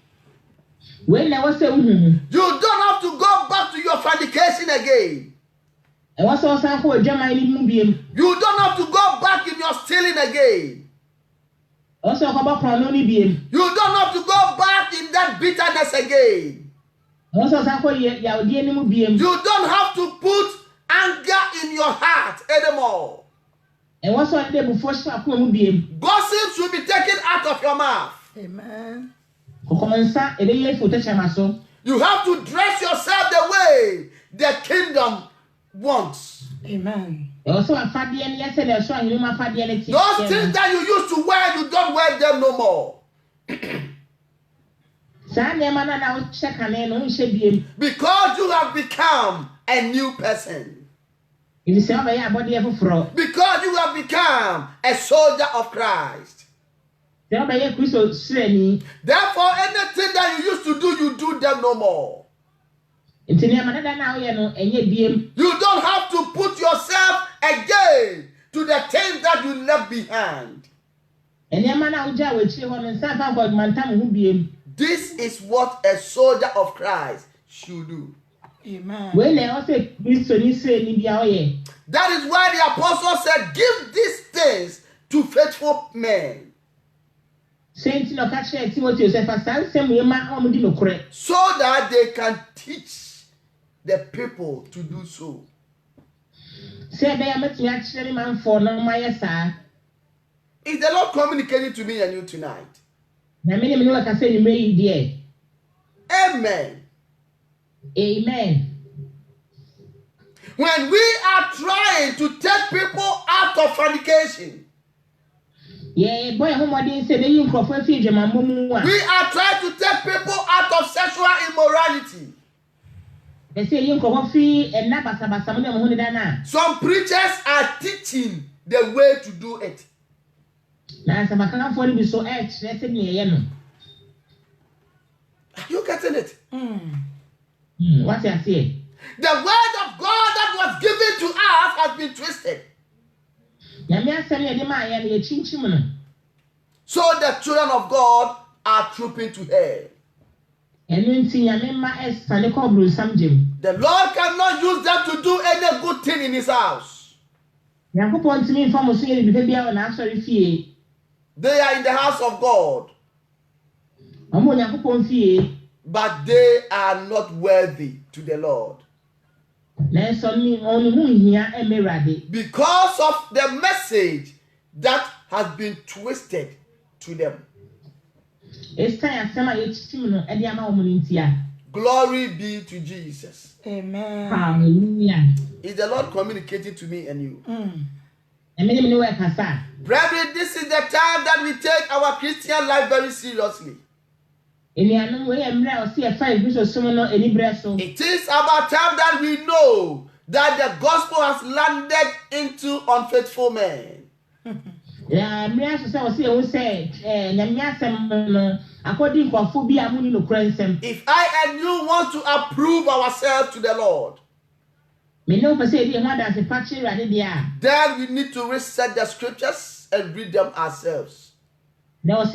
Speaker 3: You don't have to go back to your fornication again. You don't have to go back in your stealing again. You don't have to go back in that bitterness again. You don't have to put anger in your heart anymore. Gossip should be taken out of your mouth.
Speaker 2: Amen.
Speaker 3: You have to dress yourself the way the kingdom wants.
Speaker 2: Amen.
Speaker 3: Those things that you used to wear, you don't wear them no more. Because you have become a new person. Because you have become a soldier of Christ. Therefore, anything that you used to do, you do them no more. You don't have to put yourself again to the things that you left behind. This is what a soldier of Christ should do.
Speaker 2: Amen.
Speaker 3: That is why the apostle said, give these things to faithful men. So that they can teach the people to do so. Is the Lord communicating to me and you tonight? Amen.
Speaker 4: Amen.
Speaker 3: When we are trying to take people out of fornication, we are trying to take people out of sexual immorality. Some preachers are teaching the way to do it. Are you getting it?
Speaker 4: What I say?
Speaker 3: The word of God that was given to us has been twisted. So the children of God are trooping to hell. The Lord cannot use them to do any good thing in his house. They are in the house of God, but they are not worthy to the Lord. Because of the message that has been twisted to them. Glory be to Jesus.
Speaker 2: Amen.
Speaker 4: Hallelujah.
Speaker 3: Is the Lord communicating to me and you? Brethren, this is the time that we take our Christian life very seriously. It is about time that we know that the gospel has landed into unfaithful men. If I and you want to approve ourselves to the Lord, then we need to research the scriptures and read them ourselves. We need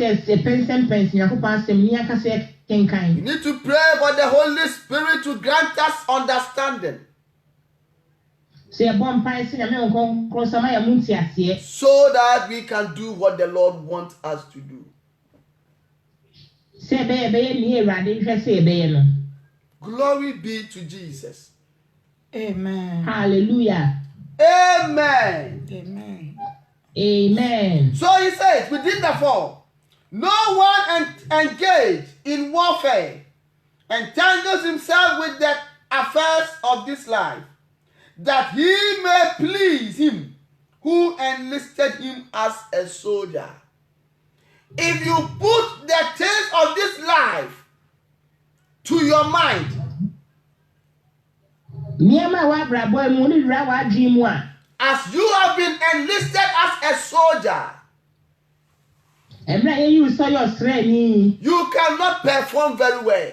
Speaker 3: to pray for the Holy Spirit to grant us understanding, so that we can do what the Lord wants us to do. Glory be to Jesus.
Speaker 2: Amen.
Speaker 4: Hallelujah.
Speaker 3: Amen.
Speaker 2: Amen.
Speaker 4: Amen.
Speaker 3: So he says, within the fall, no one engaged in warfare entangles himself with the affairs of this life, that he may please him who enlisted him as a soldier. If you put the things of this life to your mind, As you have been enlisted as a soldier, you cannot perform very well.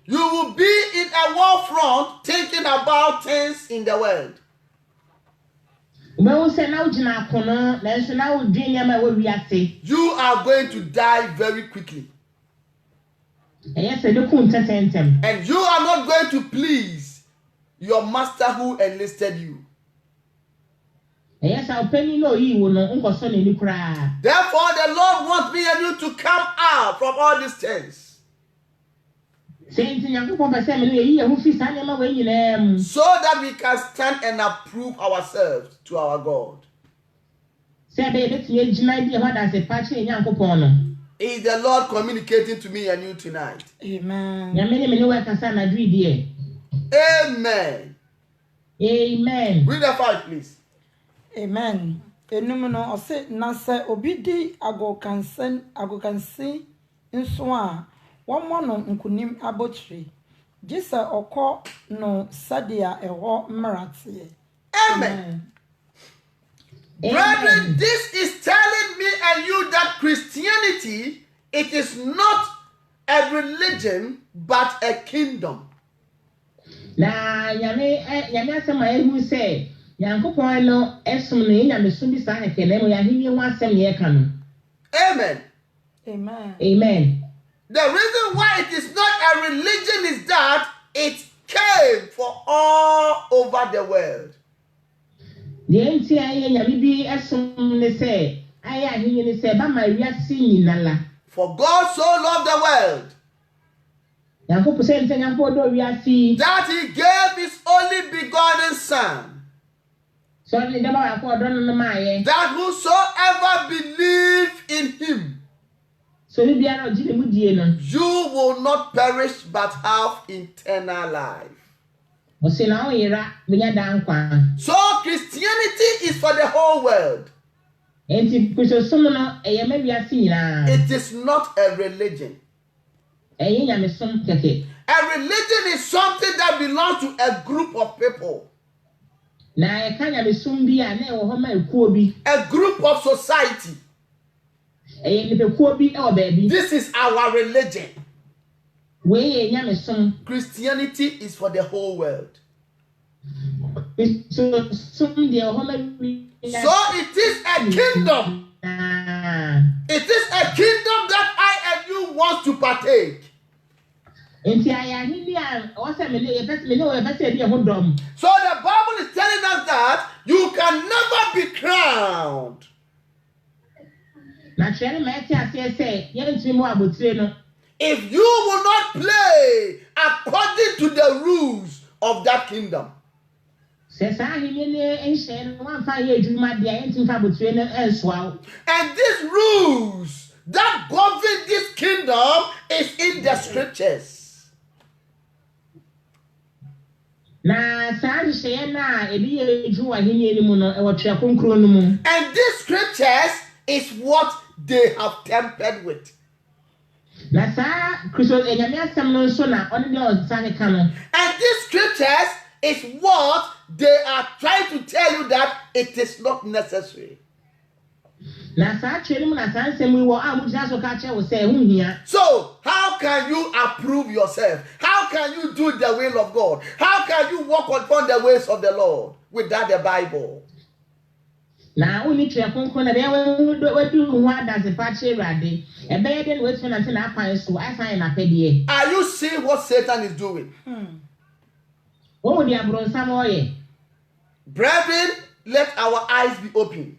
Speaker 3: You will be in a war front thinking about things in the world. You are going to die very quickly. And you are not going to please your master who enlisted you. Therefore, the Lord wants me and you to come out from all these things, so that we can stand and approve ourselves to our God. Is the Lord communicating to me and you tonight?
Speaker 2: Amen.
Speaker 3: Amen.
Speaker 2: Amen.
Speaker 3: Read the 5, please.
Speaker 2: Amen. Enum no ose na se obi di agokansi nso a womo no nkunim abotri gisa okọ no sadia eho mrate.
Speaker 3: Amen. Brethren, this is telling me and you that Christianity, it is not a religion but a kingdom.
Speaker 4: Na yame asema ehu say Yankopon no esum no nyamesum bi sa hekele mo yahini ho asem ye ka no.
Speaker 3: Amen.
Speaker 2: Amen.
Speaker 4: Amen.
Speaker 3: The reason why it is not a religion is that it came for all over the world.
Speaker 4: The enti aye nyame bi esum ne say aye ahini ne say ba ma wiase nyinala.
Speaker 3: For God so loved the world
Speaker 4: that
Speaker 3: he gave his only begotten Son, that whosoever believe in him, you will not perish but have eternal life. So Christianity is for the whole world. It is not a religion. A religion is something that belongs to a group of people. A group of society. This is our religion. Christianity is for the whole world. So it is a kingdom. It is a kingdom that I and you want to partake. So the Bible is telling us that you can never be crowned. If you will not play according to the rules of that kingdom. And these rules that govern this kingdom is in the scriptures. And these scriptures is what they have tempered with. And these scriptures is what they are trying to tell you that it is not necessary. So how can you approve yourself? How can you do the will of God? How can you walk upon the ways of the Lord without the Bible? Are you seeing what Satan is doing? Brethren, let our eyes be open,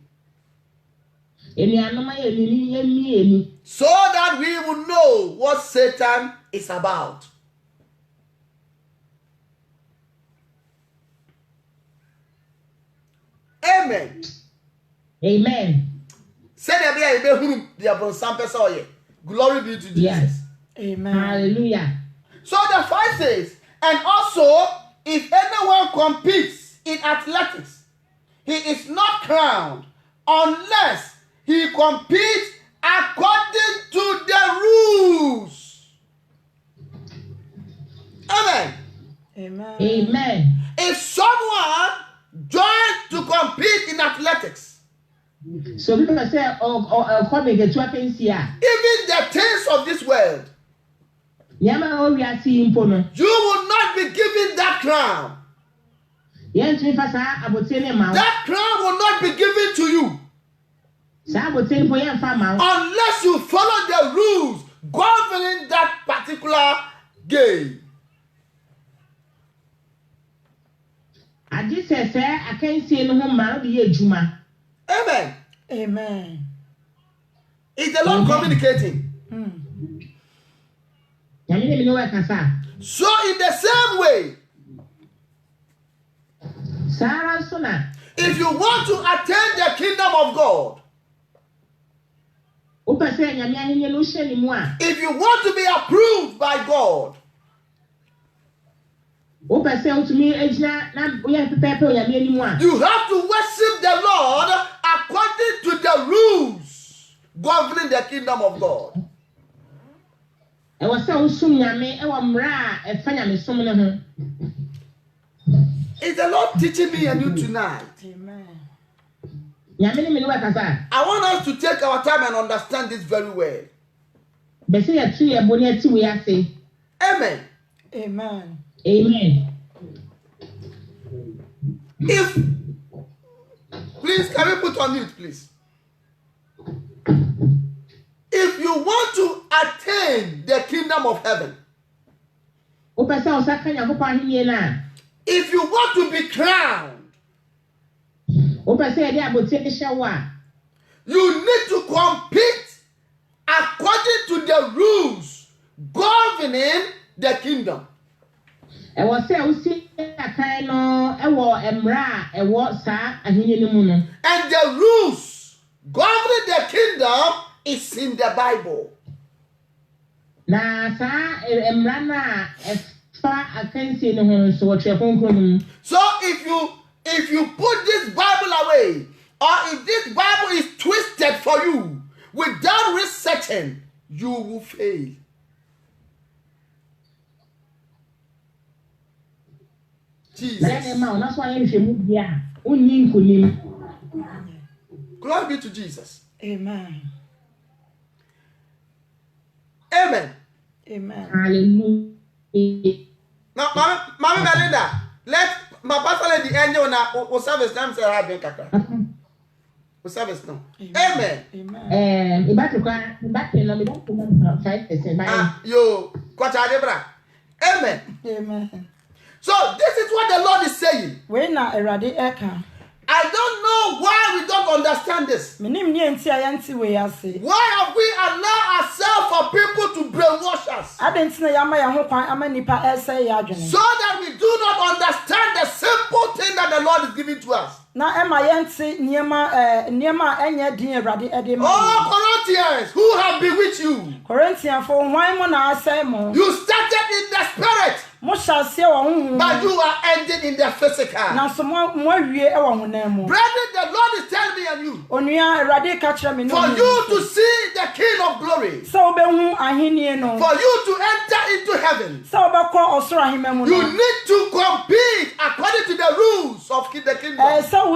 Speaker 3: so that we will know what Satan is about. Amen.
Speaker 4: Amen.
Speaker 3: Glory be to Jesus.
Speaker 4: Yes.
Speaker 2: Amen.
Speaker 4: Hallelujah.
Speaker 3: So the 5 says, and also, if anyone competes in athletics, he is not crowned unless he competes according to the rules.
Speaker 2: Amen.
Speaker 4: Amen.
Speaker 3: If someone joins to compete in athletics,
Speaker 4: so people say, oh, come and get to a pension.
Speaker 3: Even the things of this world,
Speaker 4: you will not be
Speaker 3: given that crown. That crown will not be given to you unless you follow the rules governing that particular game.
Speaker 4: I just say, I can't see no man be Juma.
Speaker 3: Amen.
Speaker 2: Amen.
Speaker 3: Is the Lord communicating? So in the same way, if you want to attain the kingdom of God, if you want to be approved by God, you have to worship the Lord according to the rules governing the kingdom of God. Is the Lord teaching me and you tonight?
Speaker 2: Amen.
Speaker 3: I want us to take our time and understand this very well. Amen.
Speaker 2: Amen.
Speaker 4: Amen.
Speaker 3: Please, can we put on mute, please? If you want to attain the kingdom of heaven, if you want to be crowned, you need to compete according to the rules governing the kingdom. And the rules governing the kingdom is in the Bible. So if you put this Bible away, or if this Bible is twisted for you without researching, you will fail. Jesus. Glory be to Jesus.
Speaker 2: Amen.
Speaker 3: Amen.
Speaker 2: Amen.
Speaker 4: Hallelujah.
Speaker 3: Now, Mama Melinda, let my pastor let the angel now. O service time say I been kaka. O service now. Amen.
Speaker 2: Amen.
Speaker 3: Yo, kwacha debra. Amen.
Speaker 2: Amen.
Speaker 3: So this is what the Lord is saying. I don't know why we don't understand this. Why have we allowed ourselves for people to brainwash us? So that we do not understand the simple thing that the Lord is giving to us. Oh, Corinthians, who have bewitched you? You started in the spirit, but you are ending in the physical. Brethren, the Lord is telling me and you, for you to see the King of Glory, for you to enter into heaven, you need to compete according to the rules of the kingdom. If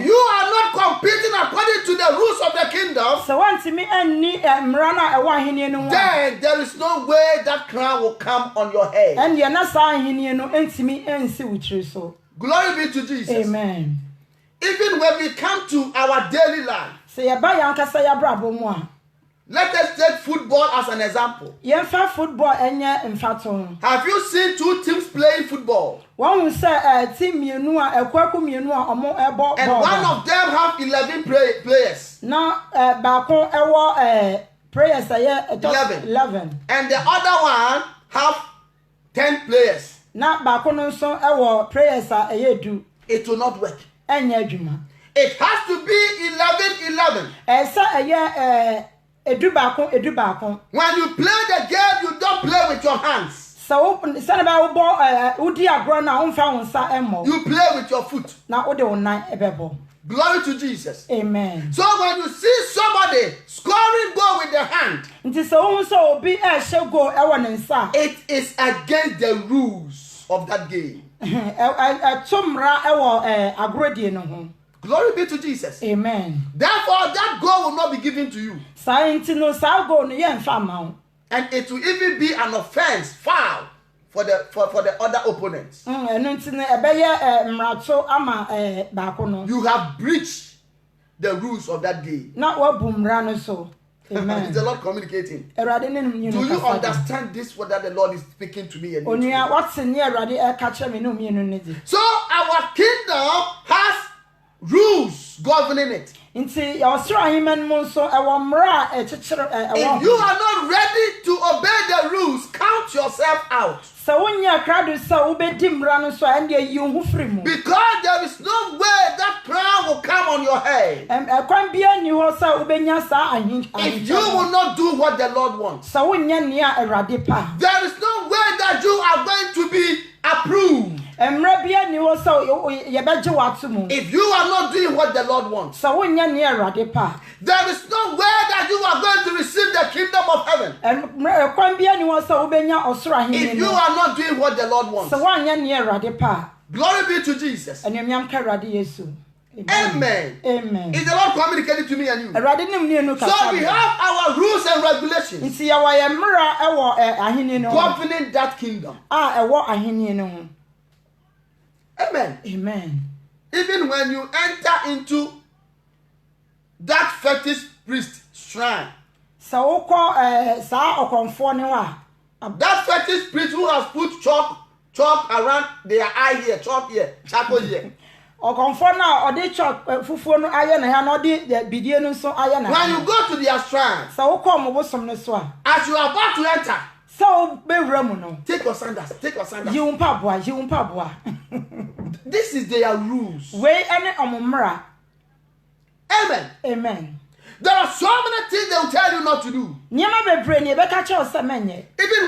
Speaker 3: you are not competing according to the rules of the kingdom, then there is no way that crown will come on your head. Glory be to Jesus.
Speaker 2: Amen.
Speaker 3: Even when we come to our daily life, let us take football as an example. Have you seen two teams playing football? And one of them have 11 players. 11. And the other one have 10 players. It will not work. It has to be 11-11. When you play the game, you don't play with your hands. You play with your foot. Glory to Jesus.
Speaker 2: Amen.
Speaker 3: So when you see somebody scoring goal with the hand, it is against the rules of that game. Glory be to Jesus.
Speaker 2: Amen.
Speaker 3: Therefore, that goal will not be given to you. And it will even be an offense, foul, for the other opponents. You have breached the rules of that game.
Speaker 2: Amen.
Speaker 3: Is the Lord communicating? Do you understand this, what that the Lord is speaking to me? So our kingdom has rules governing it. If you are not ready to obey the rules, count yourself out. Because there is no way that crown will come on your head if you will not do what the Lord wants. There is no way that you are going to be approved if you are not doing what the Lord wants. There is no way that you are going to receive the kingdom of heaven if you are not doing what the Lord wants. Glory be to Jesus. Amen.
Speaker 2: Amen.
Speaker 3: Is the Lord communicating to me and you? So we have our rules and regulations governing that kingdom. Amen.
Speaker 2: Amen.
Speaker 3: Even when you enter into that fetish priest shrine, that fetish priest who has put chalk around their eye here, chalk here, charcoal here. When you go to their shrine, as you are about to enter, take your sandals. Take your sandals. This is their rules. Amen.
Speaker 2: Amen.
Speaker 3: There are so many things they will tell you not to do. Even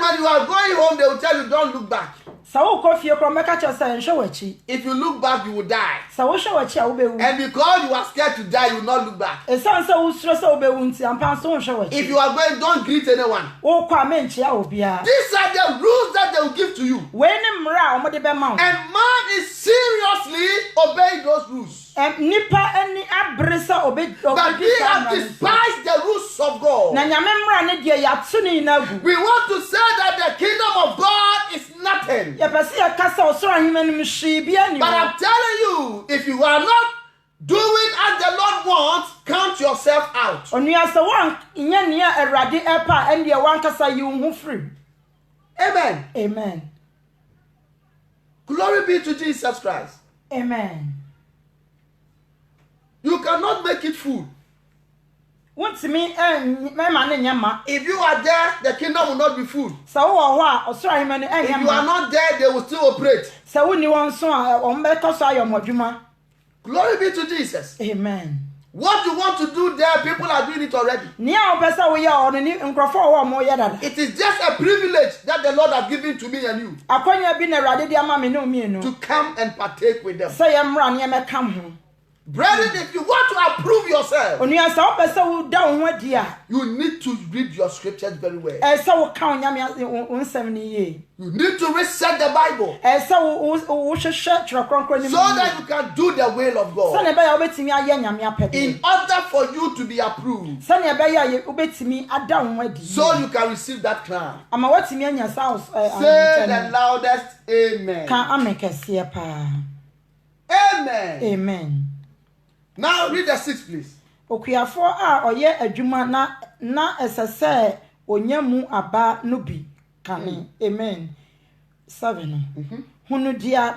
Speaker 3: when you are going home, they will tell you don't look back. If you look back, you will die. And because you are scared to die, you will not look back. If you are going, don't greet anyone. These are the rules that they will give to you. And man is seriously obeying those rules. But we have despised the rules of God. We want to say that the kingdom of God is nothing. But I'm telling you, if you are not doing as the Lord wants, count yourself out. Amen.
Speaker 2: Amen.
Speaker 3: Glory be to Jesus Christ.
Speaker 2: Amen.
Speaker 3: You cannot make it food.
Speaker 2: If you
Speaker 3: are there, the kingdom will not be full. If you are not there, they will still operate. Glory be to Jesus.
Speaker 2: Amen.
Speaker 3: What you want to do there, people are doing it already. It is just a privilege that the Lord has given to me and you to come and partake with them. Brethren, if you want to approve yourself, you need to read your scriptures very well. You need to research the Bible so that you can do the will of God. In order for you to be approved, so you can receive that crown. Say the loudest amen. Amen.
Speaker 2: Amen.
Speaker 3: Now read the 6, please.
Speaker 2: Okuafo a oye adwuma na esese onyamu aba no bi kane. Amen. 7. Hunu dia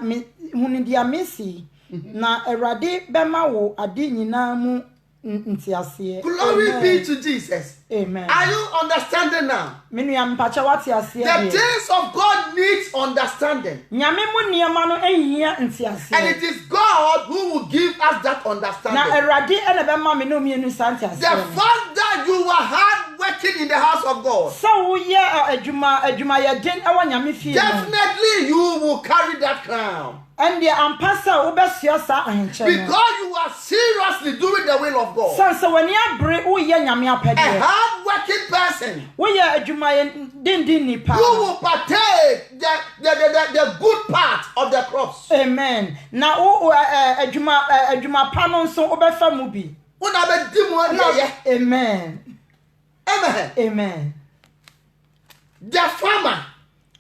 Speaker 2: mesi na Awurade bema wo ade nyina mu ntiase.
Speaker 3: Glory be to Jesus.
Speaker 2: Amen.
Speaker 3: Are you understanding now? The things of God needs understanding. And it is God who will give us that understanding. The fact that you were hard working in the house of God, definitely you will carry that crown.
Speaker 2: And the ampasa obesiasa ahenche.
Speaker 3: Because you are seriously doing the will of God.
Speaker 2: So when you bring
Speaker 3: a hard-working person,
Speaker 2: you
Speaker 3: will partake the good part of the crops.
Speaker 2: Amen. Now, Juma Panon so obefa mubi. Amen.
Speaker 3: Amen.
Speaker 2: Amen.
Speaker 3: The farmer,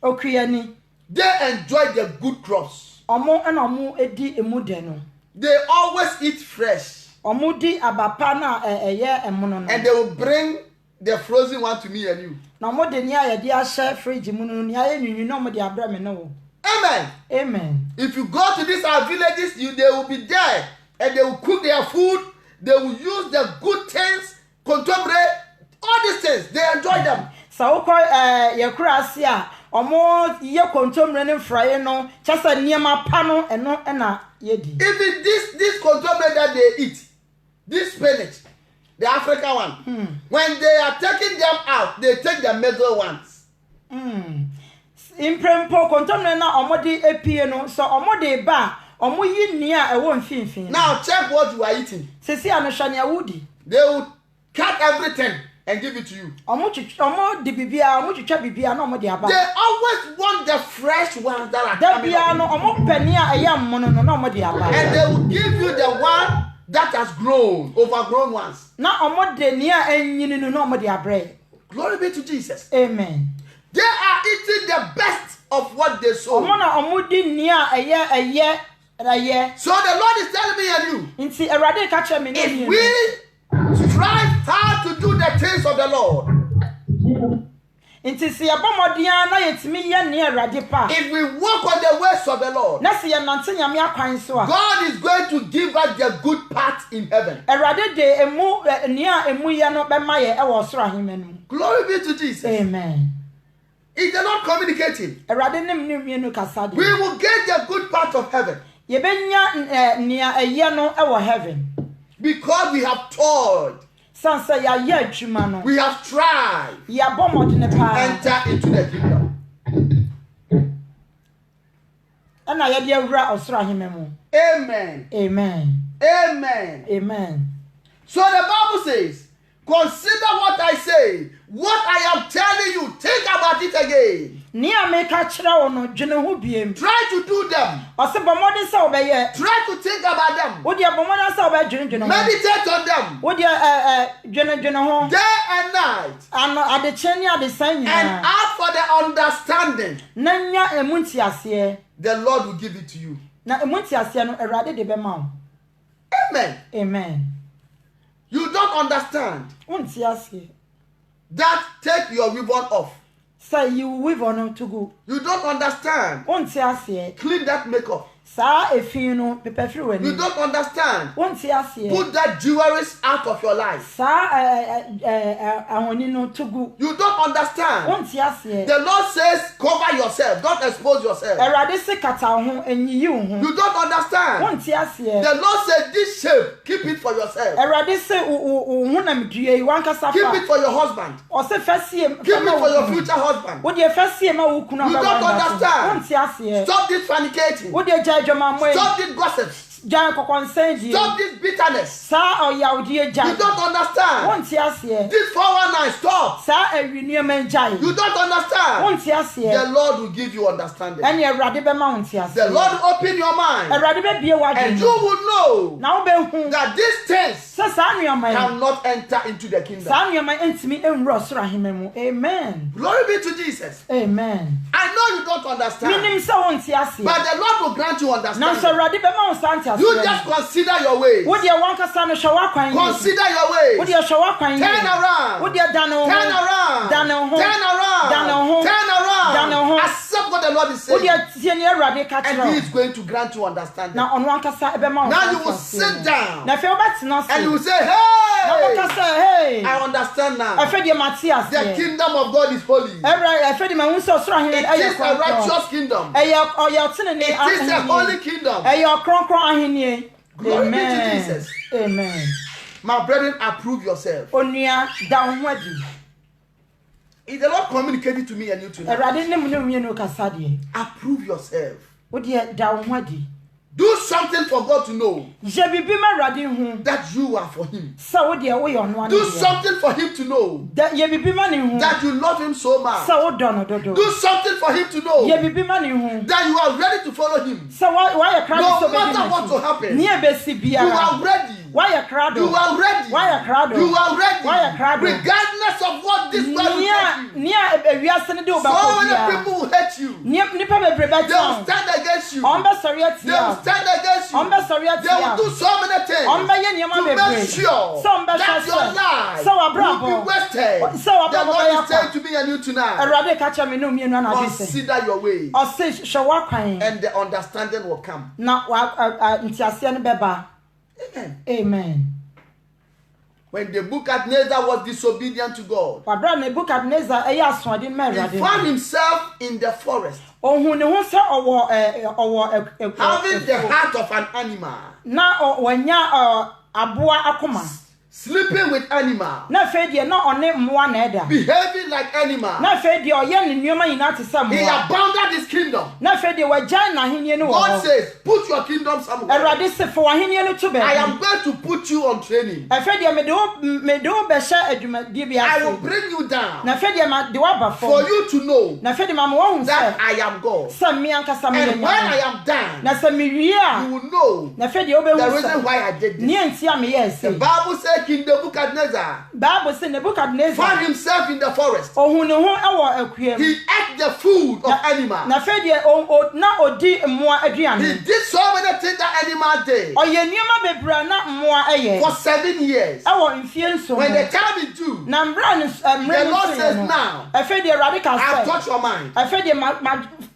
Speaker 2: Okriani,
Speaker 3: they enjoy the good crops.
Speaker 2: Omo and omu edi emudeno.
Speaker 3: They always eat fresh.
Speaker 2: Omudi abapana eye emuno.
Speaker 3: And they will bring the frozen one to me and you.
Speaker 2: Na mo de nia ye dia share fridge muno ni aye nyunyu no mo de abra me no.
Speaker 3: Amen.
Speaker 2: Amen.
Speaker 3: If you go to these our villages, they will be there and they will cook their food. They will use the good things, contemporary, all these things. They enjoy them.
Speaker 2: So ye krasia omo ye contemporary ne fry no chasa niema pa no eno na ye di.
Speaker 3: Even this contemporary that they eat, this spinach, the African one, when they are taking them out, they take the middle ones.
Speaker 2: Imprempo contemporary na omo di epie no so omo de ba omo yi nia e won finfin.
Speaker 3: Now check what you are eating.
Speaker 2: Sesi anohwane awudi.
Speaker 3: They will cut everything and give it to you.
Speaker 2: Omo di bibia, omo twitwa bibia na omo de aba.
Speaker 3: They always want the fresh ones that are coming
Speaker 2: up. No omo pani a eya mmono no na omo de aba.
Speaker 3: And they will give you the one that has grown, overgrown ones.
Speaker 2: Na omo de nia enyini no na omo de abre.
Speaker 3: Glory be to Jesus.
Speaker 2: Amen.
Speaker 3: They are eating the best of what they sow.
Speaker 2: Omo na omo di nia eye.
Speaker 3: So the Lord is telling me and you,
Speaker 2: Nti Erade ka che me na
Speaker 3: if we strive hard to do the things of the Lord,
Speaker 2: Nti si abomodia na yetimi ye ne Erade pa.
Speaker 3: If we walk on the ways of the Lord,
Speaker 2: na si ye nante nyame akwan so a,
Speaker 3: God is going to give us the good part in heaven.
Speaker 2: Erade de emu nia emu ye no be ma ye e wo soro ahemanu.
Speaker 3: Glory be to Jesus.
Speaker 2: Amen.
Speaker 3: If they're not communicating,
Speaker 2: Erade nim no kasa de.
Speaker 3: We will get the good part of heaven.
Speaker 2: Ye benya nia eye no e wo heaven.
Speaker 3: Because we have toiled.
Speaker 2: Sansa ya ye adwuma no.
Speaker 3: We have tried.
Speaker 2: Ya bomodne pa.
Speaker 3: Enter into the kingdom.
Speaker 2: Ana ye de awura osoro ahemanu.
Speaker 3: Amen.
Speaker 2: Amen.
Speaker 3: Amen.
Speaker 2: Amen.
Speaker 3: So the Bible says, consider what I say. What I am telling you, think about it again. Try to do them. Try to think about them. Meditate on them. Day and night. And ask for the understanding. The Lord will give it to you. Amen.
Speaker 2: Amen.
Speaker 3: You don't understand. That take your ribbon off.
Speaker 2: Say you weave on to go.
Speaker 3: You don't understand. Clean that makeup. You don't understand. Put that jewelry out of your life. You don't understand. The Lord says cover yourself. Don't expose yourself. You don't understand. The Lord says this shape, keep it for yourself. Keep it for your husband. Keep it for your future husband. You don't understand. Stop this fornicating. Stop this gossip. Stop this bitterness. You don't understand. This 419, stop. You don't understand. The Lord will give you understanding. The Lord will open your mind. And you will know that these things cannot enter into the kingdom.
Speaker 2: Amen.
Speaker 3: Glory be to Jesus.
Speaker 2: Amen.
Speaker 3: I know you don't understand. But the Lord will grant you understanding. You just consider your ways. Consider your ways. Turn around. Turn around. Turn around. Turn around. Accept what the Lord is saying. And He is going to grant you understanding. Now you will sit down. And you will say, hey, I understand now. The kingdom of God is holy. It is a righteous kingdom. It is a holy kingdom. Glory be to Jesus.
Speaker 2: Amen.
Speaker 3: My brethren, approve yourself. If the Lord communicated to me and you tonight, approve yourself. Do something for God to know
Speaker 2: that
Speaker 3: you are for Him. Do something for Him to know that you love Him so much. Do something for Him to know that you are ready to follow Him. No matter what will happen, you are ready. You are ready. You are ready. Regardless of what this world will do. So many people will hate you. They will stand against you. They will stand against you. They will do so many things to make sure that your life will be wasted. The Lord is saying to me and you tonight, consider your ways, and the understanding will come. Amen.
Speaker 2: Amen.
Speaker 3: When Nebuchadnezzar was disobedient to God, he found himself in the forest, having the heart of an animal, sleeping with animals, behaving like animals. He abandoned his kingdom. God says, put your kingdom somewhere. I am going to put you on training. I will bring you down for you to know that I am God. And when I am done, you will know the reason why I did this. The Bible says King Nebuchadnezzar found himself in the forest. He ate the food of animals. He did so many things that animals did for 7 years. When the time is due, the Lord says, now I've touched your mind.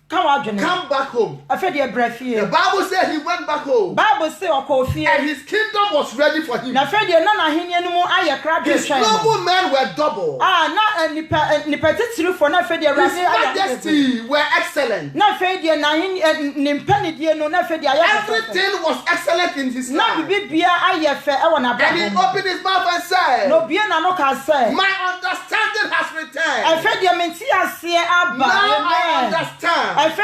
Speaker 3: Come back home. The Bible says he went back home. And his kingdom was ready for him. His noble men were double. His majesty were excellent. Everything was excellent in his life. And he opened his mouth and said, my understanding has returned. Now I understand what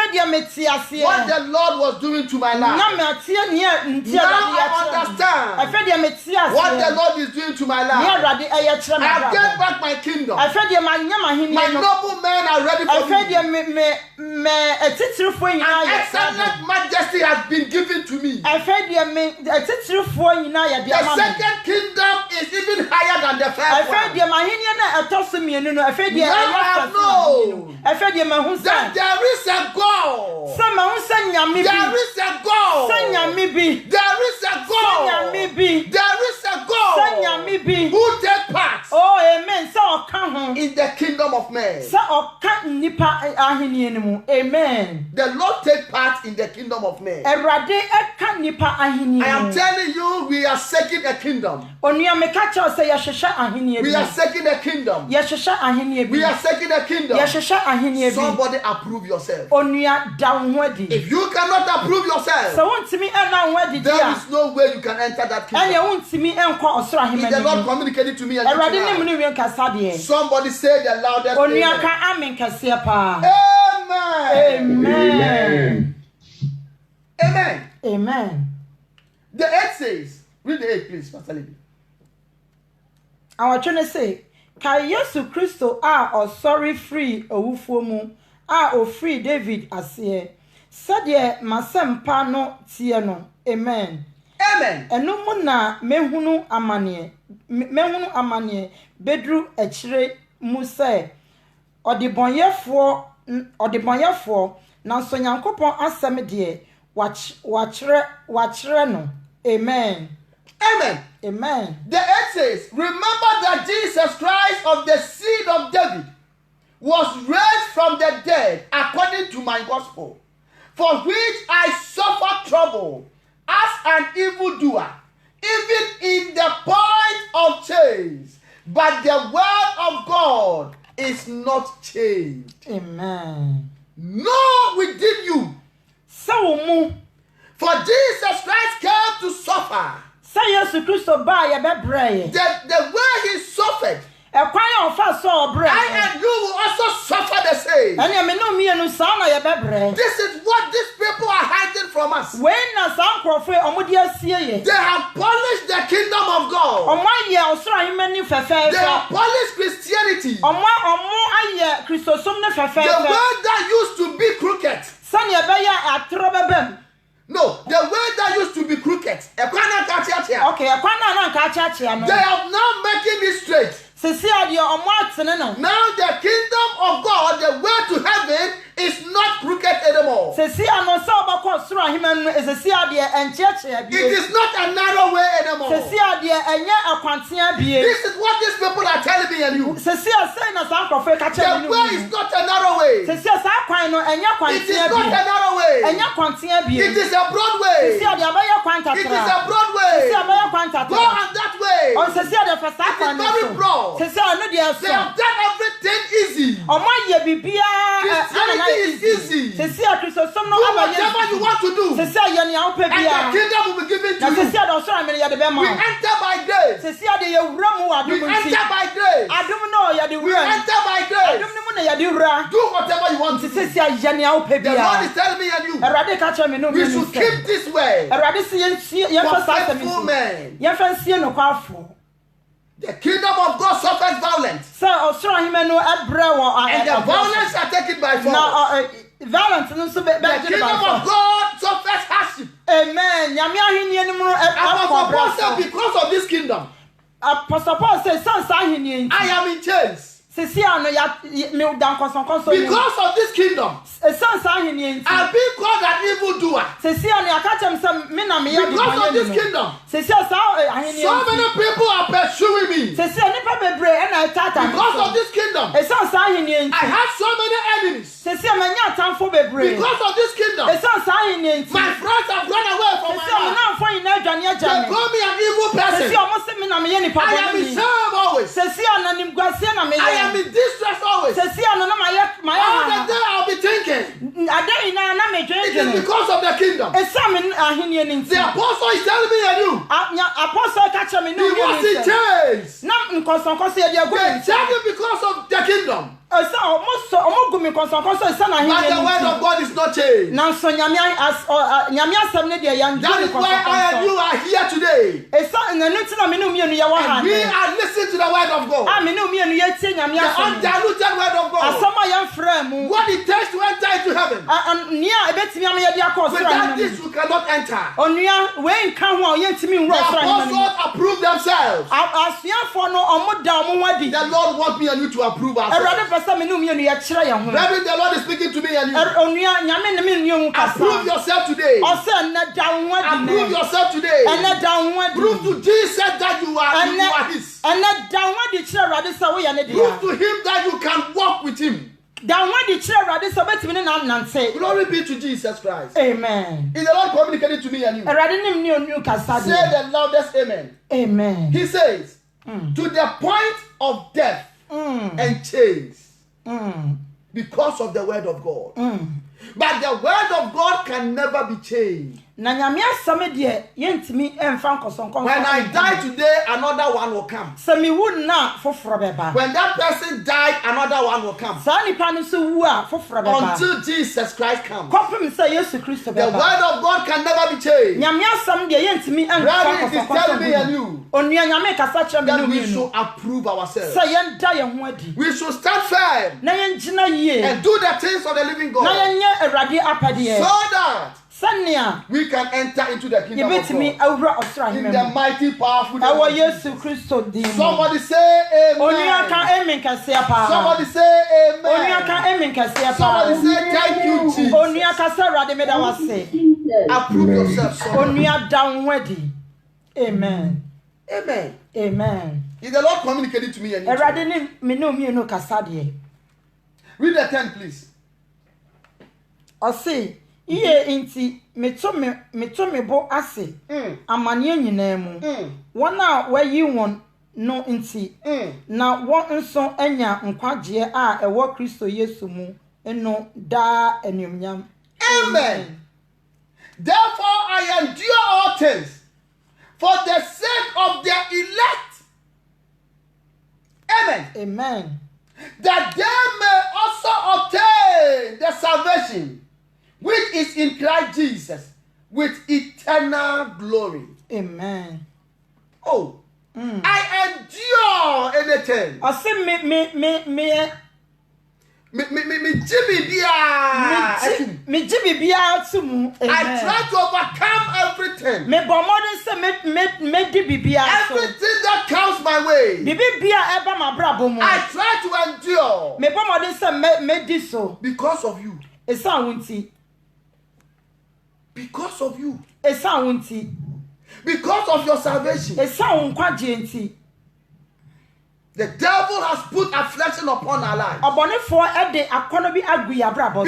Speaker 3: the Lord was doing to my life. Now I understand what the Lord is doing to my life. I have gained back my kingdom. My noble men are ready for me. An excellent majesty has been given to me. The second kingdom is even higher than the first one. Now I know that there is a God. There is a God. There is a God. There is a God who takes part in the kingdom of men.
Speaker 2: Amen.
Speaker 3: The Lord takes part in the kingdom of men. I am telling you, we are seeking a kingdom. We are seeking a kingdom. We are seeking a kingdom. Somebody approve yourself. If you cannot approve yourself, there is no way you can enter that kingdom. If the Lord communicated to me, somebody say the loudest amen. Amen.
Speaker 2: Amen.
Speaker 3: The 8 says, read the 8 please, Pastor Libby.
Speaker 2: I was trying to say, Ka Yesu Christo sorry free owufuomu o free David asiye. Sadie masempa no tie no. Amen.
Speaker 3: Amen.
Speaker 2: Eno mu na mehunu amane bedru echire mu se odibonyefo na so Nyankopon asem de wachire no. Amen.
Speaker 3: Amen.
Speaker 2: Amen.
Speaker 3: The 8 says, remember that Jesus Christ of the seed of David was raised from the dead according to my gospel, for which I suffer trouble as an evildoer, even in the point of chains. But the word of God is not changed.
Speaker 2: Amen.
Speaker 3: No, within you. For Jesus Christ came to suffer. The way he suffered, I and you will also suffer the same. This is what these people are overcomers.
Speaker 2: When na sankrofo omudi asie
Speaker 3: They have polished the kingdom of God.
Speaker 2: Omo aye osoro ahimani fefe.
Speaker 3: They have polished Christianity.
Speaker 2: Omo aye Christosum ne fefe.
Speaker 3: The way that used to be crooked.
Speaker 2: Sani ebeya atro bebem.
Speaker 3: No, the way that used to be crooked.
Speaker 2: Okay, ekwana na nka achiachia no.
Speaker 3: They have now making it straight.
Speaker 2: Sisi ade omo atene no.
Speaker 3: Now the kingdom of God, the way to heaven, is not crooked anymore.
Speaker 2: Sisi ano sa obako osoro ahimani sisi ade enchiachia bi.
Speaker 3: It is not a narrow way anymore.
Speaker 2: Sisi ade enye akwantia bi.
Speaker 3: This is what these people are telling me and you.
Speaker 2: Sisi asay na sankrofo ka che
Speaker 3: The way is not a narrow way.
Speaker 2: Sisi sa kwan no enye
Speaker 3: It is
Speaker 2: kwantia
Speaker 3: not a
Speaker 2: bi.
Speaker 3: narrow way.
Speaker 2: Enye kwantia bi.
Speaker 3: It is a broad way.
Speaker 2: Sisi ade abaye kwanta
Speaker 3: It is
Speaker 2: tra.
Speaker 3: a broad way.
Speaker 2: Sisi abaye kwanta
Speaker 3: Go
Speaker 2: tra.
Speaker 3: on that way.
Speaker 2: On sisi ade fa sa kwan
Speaker 3: It is very broad.
Speaker 2: Sisi ano de
Speaker 3: They have done everything easy.
Speaker 2: Omo ye bibia
Speaker 3: Christianity is easy.
Speaker 2: Sisi a Christosum no
Speaker 3: Do
Speaker 2: abaye.
Speaker 3: whatever you want to do.
Speaker 2: Sisi a ye ni a ope
Speaker 3: And the
Speaker 2: bia.
Speaker 3: kingdom will be given
Speaker 2: Na
Speaker 3: to
Speaker 2: sisi
Speaker 3: you.
Speaker 2: ade osoro amene ye de be
Speaker 3: We
Speaker 2: ma.
Speaker 3: enter by grace.
Speaker 2: Sisi ade ye wura mu wa
Speaker 3: We
Speaker 2: adum nti.
Speaker 3: enter by grace.
Speaker 2: Adum no ye de
Speaker 3: We
Speaker 2: wura.
Speaker 3: enter by
Speaker 2: Adum
Speaker 3: grace.
Speaker 2: ni mu na ye de wura.
Speaker 3: Do whatever you want to do.
Speaker 2: Sisi a ye ni a ope
Speaker 3: The Lord
Speaker 2: bia.
Speaker 3: is telling me and you.
Speaker 2: Erade ka che me no
Speaker 3: We
Speaker 2: me
Speaker 3: should keep this way.
Speaker 2: Erade si ye
Speaker 3: For
Speaker 2: fa sa
Speaker 3: faithful men.
Speaker 2: Ye fa sie no kwafo.
Speaker 3: The kingdom of God suffers violence.
Speaker 2: Sɛ ɔsoro ahemɛ no ɛbrɛ wɔ
Speaker 3: And the violence are taken by force.
Speaker 2: na violence no nso
Speaker 3: The
Speaker 2: bɛgye
Speaker 3: kingdom of God suffers hardship.
Speaker 2: amen nyame ahenni no mu
Speaker 3: Apostle Paul said, because of this kingdom,
Speaker 2: Apostle Paul sɛ san saa ahenni
Speaker 3: I am in chains.
Speaker 2: sisi ano me da nkɔsɔnkɔsɔ
Speaker 3: Because of this kingdom,
Speaker 2: san saa ahenni nti
Speaker 3: I've been called an evildoer.
Speaker 2: sisi ano yɛaka kyɛm sɛ me na meyɛ
Speaker 3: Because of this kingdom,
Speaker 2: sisi saa ahenni
Speaker 3: so many people are pursuing me.
Speaker 2: sisi nipa bebree ɛna ɛtata
Speaker 3: Because of this kingdom,
Speaker 2: san saa ahenni
Speaker 3: I have so many enemies.
Speaker 2: sisi manya atamfo bebree
Speaker 3: Because of this kingdom,
Speaker 2: san saa ahenni nti
Speaker 3: my friends have run away from my
Speaker 2: sisi
Speaker 3: life.
Speaker 2: ɔnamfo nyinaa adwane
Speaker 3: They
Speaker 2: agya me
Speaker 3: call me an evil person.
Speaker 2: sisi ɔmo sɛ me na meyɛ nipa
Speaker 3: I am in
Speaker 2: bɔne
Speaker 3: shame always.
Speaker 2: sisi ano nimguaseɛ na
Speaker 3: I
Speaker 2: meyɛ
Speaker 3: am in distress always.
Speaker 2: sisi ano na mayɛ
Speaker 3: All the day I'll be thinking,
Speaker 2: ada nyinaa na
Speaker 3: it is
Speaker 2: medwendwene
Speaker 3: because of the kingdom.
Speaker 2: ɛsiane me ahenni no
Speaker 3: The
Speaker 2: nti
Speaker 3: apostle is telling me and you,
Speaker 2: apɔsɔ ka kyerɛ me ne
Speaker 3: he was in chains.
Speaker 2: na nkɔsɔnkɔsɔ yɛde agu me
Speaker 3: They
Speaker 2: nsa
Speaker 3: check it because of the kingdom.
Speaker 2: ɛsɛ ɔmo gu me nkɔsɔnkɔsɔ ɛsiane
Speaker 3: But
Speaker 2: ahenni
Speaker 3: the
Speaker 2: no
Speaker 3: word of
Speaker 2: nti
Speaker 3: God is not changed.
Speaker 2: nanso nyame asɛm no deɛ yɛngye
Speaker 3: That
Speaker 2: me
Speaker 3: is why I and you
Speaker 2: nkɔsɔnkɔsɔ
Speaker 3: are here today.
Speaker 2: ɛsiane nano nti na me ne mmienu yɛwɔ ha
Speaker 3: And we
Speaker 2: nnɛ.
Speaker 3: are listening to the word of God.
Speaker 2: a me ne mmienu yɛtie nyame
Speaker 3: The
Speaker 2: asɛm
Speaker 3: undiluted word of God.
Speaker 2: asɛm a yɛmfrɛ mu
Speaker 3: What it takes to enter into heaven.
Speaker 2: nea ɛbɛtumi ama yɛde akɔ ɔsoro
Speaker 3: Without
Speaker 2: ahenni
Speaker 3: this, you cannot enter.
Speaker 2: ɔnua wei nka ho a yɛntumi
Speaker 3: The
Speaker 2: nwura ɔsoro ahenni no
Speaker 3: apostles approve themselves.
Speaker 2: asuafoɔ no ɔmo da ɔmo ho adi
Speaker 3: The Lord wants me and you to approve
Speaker 2: awurade
Speaker 3: ourselves.
Speaker 2: pɛ sɛ me ne mmienu yɛkyerɛ yɛn ho
Speaker 3: Brethren, the Lord is speaking to me and you.
Speaker 2: ɔnua nyame ne me nua mu
Speaker 3: Approve
Speaker 2: kasa
Speaker 3: yourself today.
Speaker 2: ɔsɛ ɛnɛ da wo ho adi
Speaker 3: Approve
Speaker 2: nɛ
Speaker 3: yourself today.
Speaker 2: ɛnɛ da wo ho adi
Speaker 3: Prove to Jesus that you are his.
Speaker 2: ɛnɛ da wo ho adi kyerɛ awurade sɛ woyɛ ne
Speaker 3: Prove to
Speaker 2: dea
Speaker 3: him that you can walk with him.
Speaker 2: da wo ho adi kyerɛ awurade sɛ wobɛtumi ne nante
Speaker 3: Glory be to Jesus Christ.
Speaker 2: amen
Speaker 3: Is the Lord communicating to me and you?
Speaker 2: awurade ne me onu kasa
Speaker 3: Say
Speaker 2: deɛ
Speaker 3: the loudest amen.
Speaker 2: amen
Speaker 3: He says, to the point of death and chains because of the word of God. But the word of God can never be changed.
Speaker 2: na nyame asɛm deɛ yɛntumi ɛmfa nkɔsɔnkɔnsɔ
Speaker 3: When I die today, another one will come.
Speaker 2: sɛ mewu na foforɔ bɛba
Speaker 3: When that person died, another one will come.
Speaker 2: saa nipa no nso wu a foforɔ bɛba
Speaker 3: Until Jesus Christ comes.
Speaker 2: kɔpem sɛ yesu kristo
Speaker 3: The
Speaker 2: bɛba
Speaker 3: word of God can never be changed.
Speaker 2: nyame asɛm deɛ yɛntumi ɛmfa
Speaker 3: Brethren, it is telling me and
Speaker 2: nkɔsɔnkɔnsɔ
Speaker 3: you
Speaker 2: onua nyame kasa kyerɛ me
Speaker 3: that
Speaker 2: ne
Speaker 3: we
Speaker 2: omienu
Speaker 3: should approve ourselves.
Speaker 2: sɛ yɛnda yɛn ho adi
Speaker 3: We should stand firm
Speaker 2: na yɛngyina yie
Speaker 3: and do the things of the living
Speaker 2: na
Speaker 3: God
Speaker 2: yɛnyɛ awurade apɛdeɛ
Speaker 3: so that
Speaker 2: sɛnea
Speaker 3: we can enter into the kingdom of
Speaker 2: yɛbɛtumi
Speaker 3: God.
Speaker 2: awura ɔsoro
Speaker 3: In
Speaker 2: ahemɛ
Speaker 3: the
Speaker 2: mu
Speaker 3: mighty, powerful name
Speaker 2: ɛwɔ
Speaker 3: of Jesus.
Speaker 2: yesu kristo din mu
Speaker 3: Somebody say
Speaker 2: onua ka
Speaker 3: amen.
Speaker 2: amen kɛseɛ paa
Speaker 3: Somebody say
Speaker 2: onua ka
Speaker 3: amen.
Speaker 2: amen kɛseɛ paa
Speaker 3: Somebody say thank you, Jesus.
Speaker 2: onua ka sɛ awurade meda wo ase
Speaker 3: Approve yourself. Somebody.
Speaker 2: onua da wo ho adi amen
Speaker 3: Amen.
Speaker 2: amen
Speaker 3: Is the Lord communicating to me and you?
Speaker 2: awurade ne me ne omienu kasa deɛ
Speaker 3: Read the 10, please.
Speaker 2: ɔse iye nti meto me bo ase amanneɛ nyinaa mu wɔn a wɔayi wɔn no nti na wɔn nso anya nkwagyeɛ a ɛwɔ kristo yesu mu no daa anuonyam
Speaker 3: Amen. Therefore, I endure all things for the sake of the elect. Amen.
Speaker 2: amen
Speaker 3: That they may also obtain the salvation which is in Christ Jesus with eternal glory.
Speaker 2: Amen.
Speaker 3: Oh, I endure anything.
Speaker 2: I say
Speaker 3: I try to overcome everything. Everything that comes my way. I try to endure. Because of you. Because of you. Because of your salvation. The devil has put affliction upon our lives.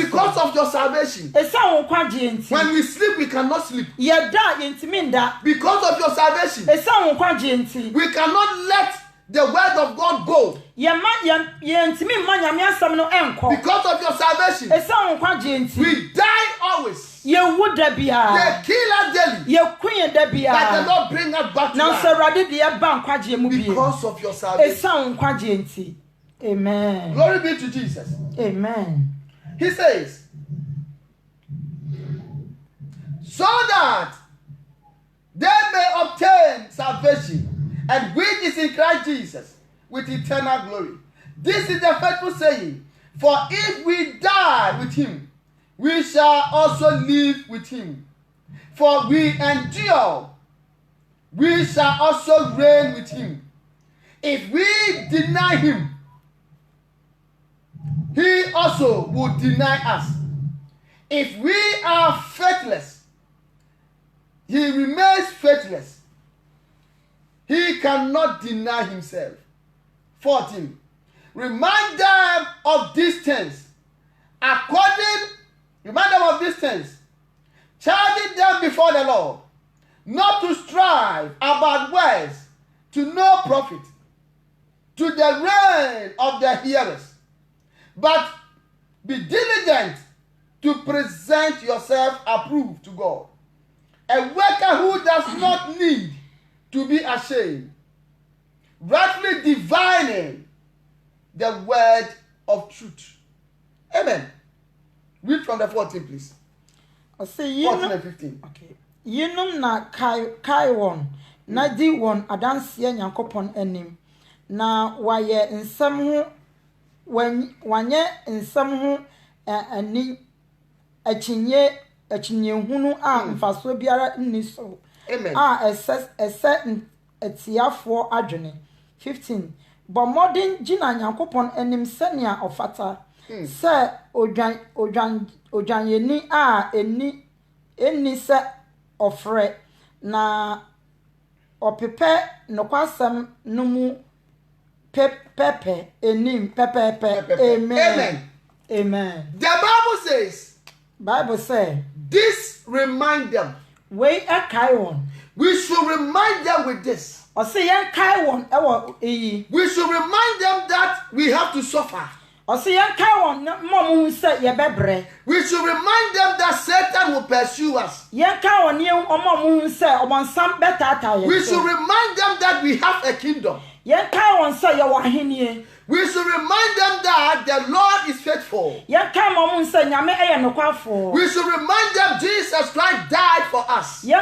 Speaker 3: Because of your salvation. When we sleep, we cannot sleep. Because of your salvation. We cannot let the word of God go. Because of your salvation. We die always. They kill us daily. But the Lord bring us back to life. Because of your salvation.
Speaker 2: Amen.
Speaker 3: Glory be to Jesus.
Speaker 2: Amen.
Speaker 3: He says, so that they may obtain salvation, and which is in Christ Jesus, with eternal glory. This is the faithful saying, for if we die with him, we shall also live with him. For we endure, we shall also reign with him. If we deny him, he also will deny us. If we are faithless, he remains faithless. He cannot deny himself. 14. Remind them of these things. Remind them of these things. Charging them before the Lord, not to strive about words, to no profit, to the reign of the hearers, but be diligent to present yourself approved to God, a worker who does not need to be ashamed, rightly divining the word of truth. Amen. Read from the 14, please. 14 and 15.
Speaker 2: Okay. Yinum na kai won na di won adanse Nyankopon anim na waye nsem ho wanye nsem ho ani achinye hunu a mfaso biara nni so.
Speaker 3: Amen.
Speaker 2: Esse etiafo adwene. 15. Bo modern gina Nyankopon anim senia ofata. Se odwanyeni a eni se ofre na opepe nokwasem numu pepe enim pepe. Amen. Amen.
Speaker 3: The Bible says, this remind them.
Speaker 2: We should
Speaker 3: remind them with this.
Speaker 2: We should remind
Speaker 3: them that we have to suffer. We should remind them that Satan will pursue us. We should remind them that we have a kingdom. We should remind them that the Lord is faithful. We should remind them Jesus Christ died for us. We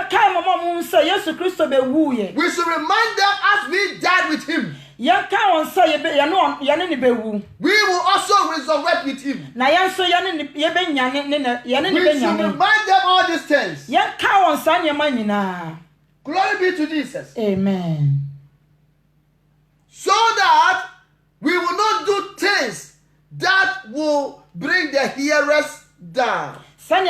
Speaker 3: should remind them as we died with him, we will also resurrect with him. We should remind them all these things. Glory be to Jesus.
Speaker 2: Amen.
Speaker 3: So that we will not do things that will bring the hearers down. So we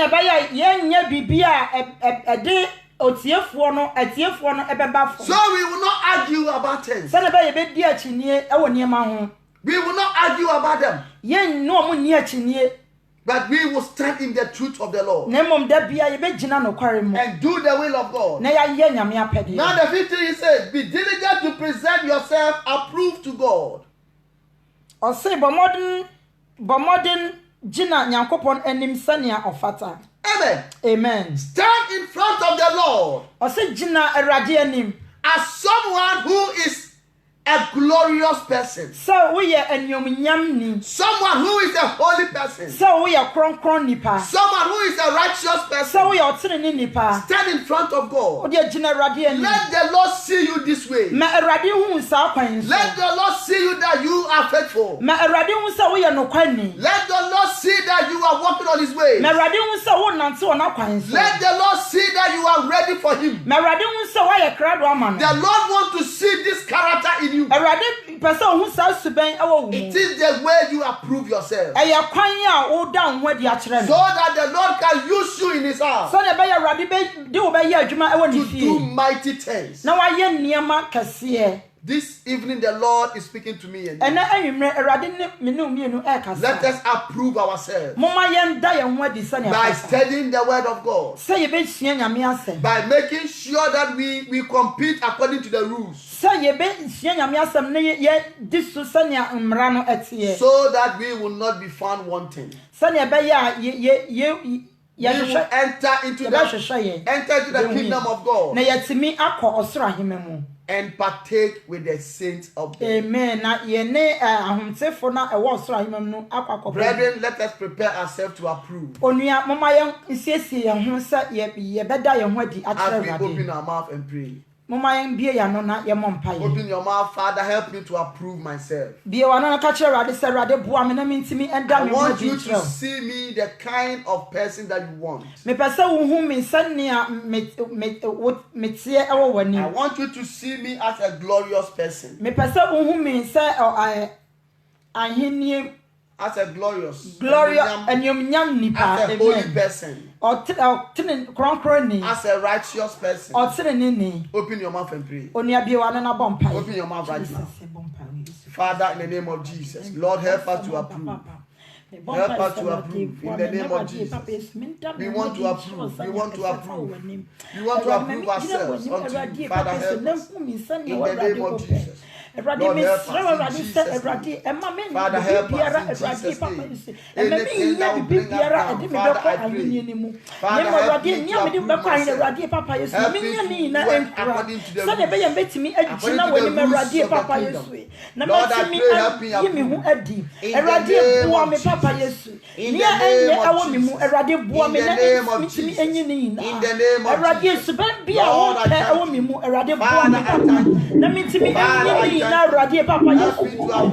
Speaker 3: will not argue about things. We will not argue about them. But we will stand in the truth of the Lord and do the will of God. Now the 15 he says, be diligent to present yourself approved to God. Amen.
Speaker 2: Amen.
Speaker 3: Stand in front of the Lord as someone who is a glorious person.
Speaker 2: So we are enyomnyam.
Speaker 3: Someone who is a holy person.
Speaker 2: So we are kron nipa.
Speaker 3: Someone who is a righteous person.
Speaker 2: So we are otene nipa.
Speaker 3: Stand in front of God.
Speaker 2: Let
Speaker 3: the Lord see you this way. Let the Lord see you that you are faithful. Let the Lord see that you are walking on his way. Let the Lord see that you are ready for him. The Lord wants to see this character in you. It is the way you approve yourself. So that the Lord can use you in his house to do mighty things. This evening the Lord is speaking to me and you. Let us approve ourselves by studying the word of God, by making sure that we compete according to the rules, so that we will not be found wanting. You will enter into the kingdom of God and partake with the saints of God. Amen. Brethren, let us prepare ourselves to approve. As we open our mouth and pray. Open your mouth, Father, help me to approve myself. I want you to see me the kind of person that you want. I want you to see me as a glorious person. As a glorious, as a holy person, as a righteous person. Open your mouth and pray. Open your mouth right now. Father, in the name of Jesus, Lord, help us to approve. Help us to approve in the name of Jesus. We want to approve. We want to approve. We want to approve ourselves unto you. Father, help us in the name of Jesus. Lord, help us in Jesus' name. Father, help us in Jesus' name. Anything that will bring us down, Father, I pray. Father, help me to approve myself. Help me to work according to the rules. According to the rules of the kingdom. Lord, I pray, help me approve. In the name of Jesus. In the name of Jesus. In the name of Jesus. In the name of Jesus. Lord, I thank you. Father, I thank you. Father, I thank you. Na radie papa yesu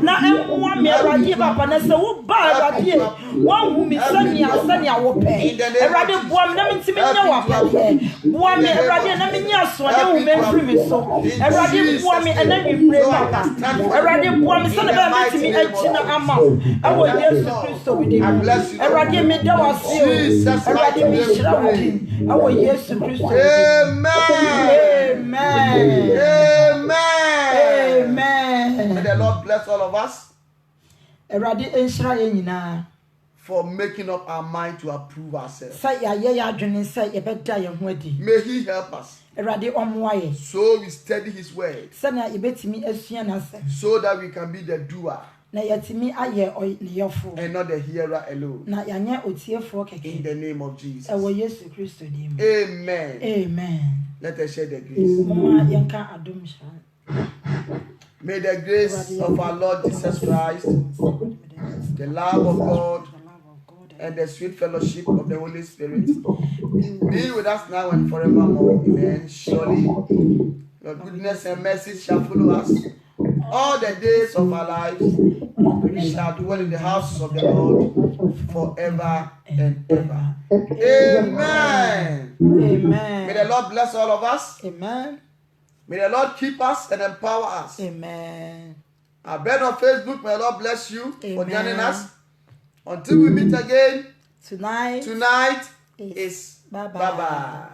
Speaker 3: na enwa me radie papa na se wo ba radie won hu mi sania wo pe radie boa me na mentimi nya wa pade boa me radie na menya so de wo me free me so radie boa me na nwimre papa radie boa me se na ba mentimi agina ama awo yesu kristo we dey radie me da wase radie me shira wo awo yesu kristo. Amen. Amen. May the Lord bless all of us for making up our mind to approve ourselves. May He help us. So we study His word so that we can be the doer and not the hearer alone. In the name of Jesus. Amen. Amen. Let us share the grace. May the grace of our Lord Jesus Christ, the love of God, and the sweet fellowship of the Holy Spirit be with us now and forevermore. Amen. Surely, your goodness and mercy shall follow us all the days of our lives. We shall dwell in the house of the Lord forever and ever. Amen. Amen. May the Lord bless all of us. Amen. May the Lord keep us and empower us. Amen. Our brethren on Facebook, may the Lord bless you for joining us. Until we meet again, tonight is bye-bye.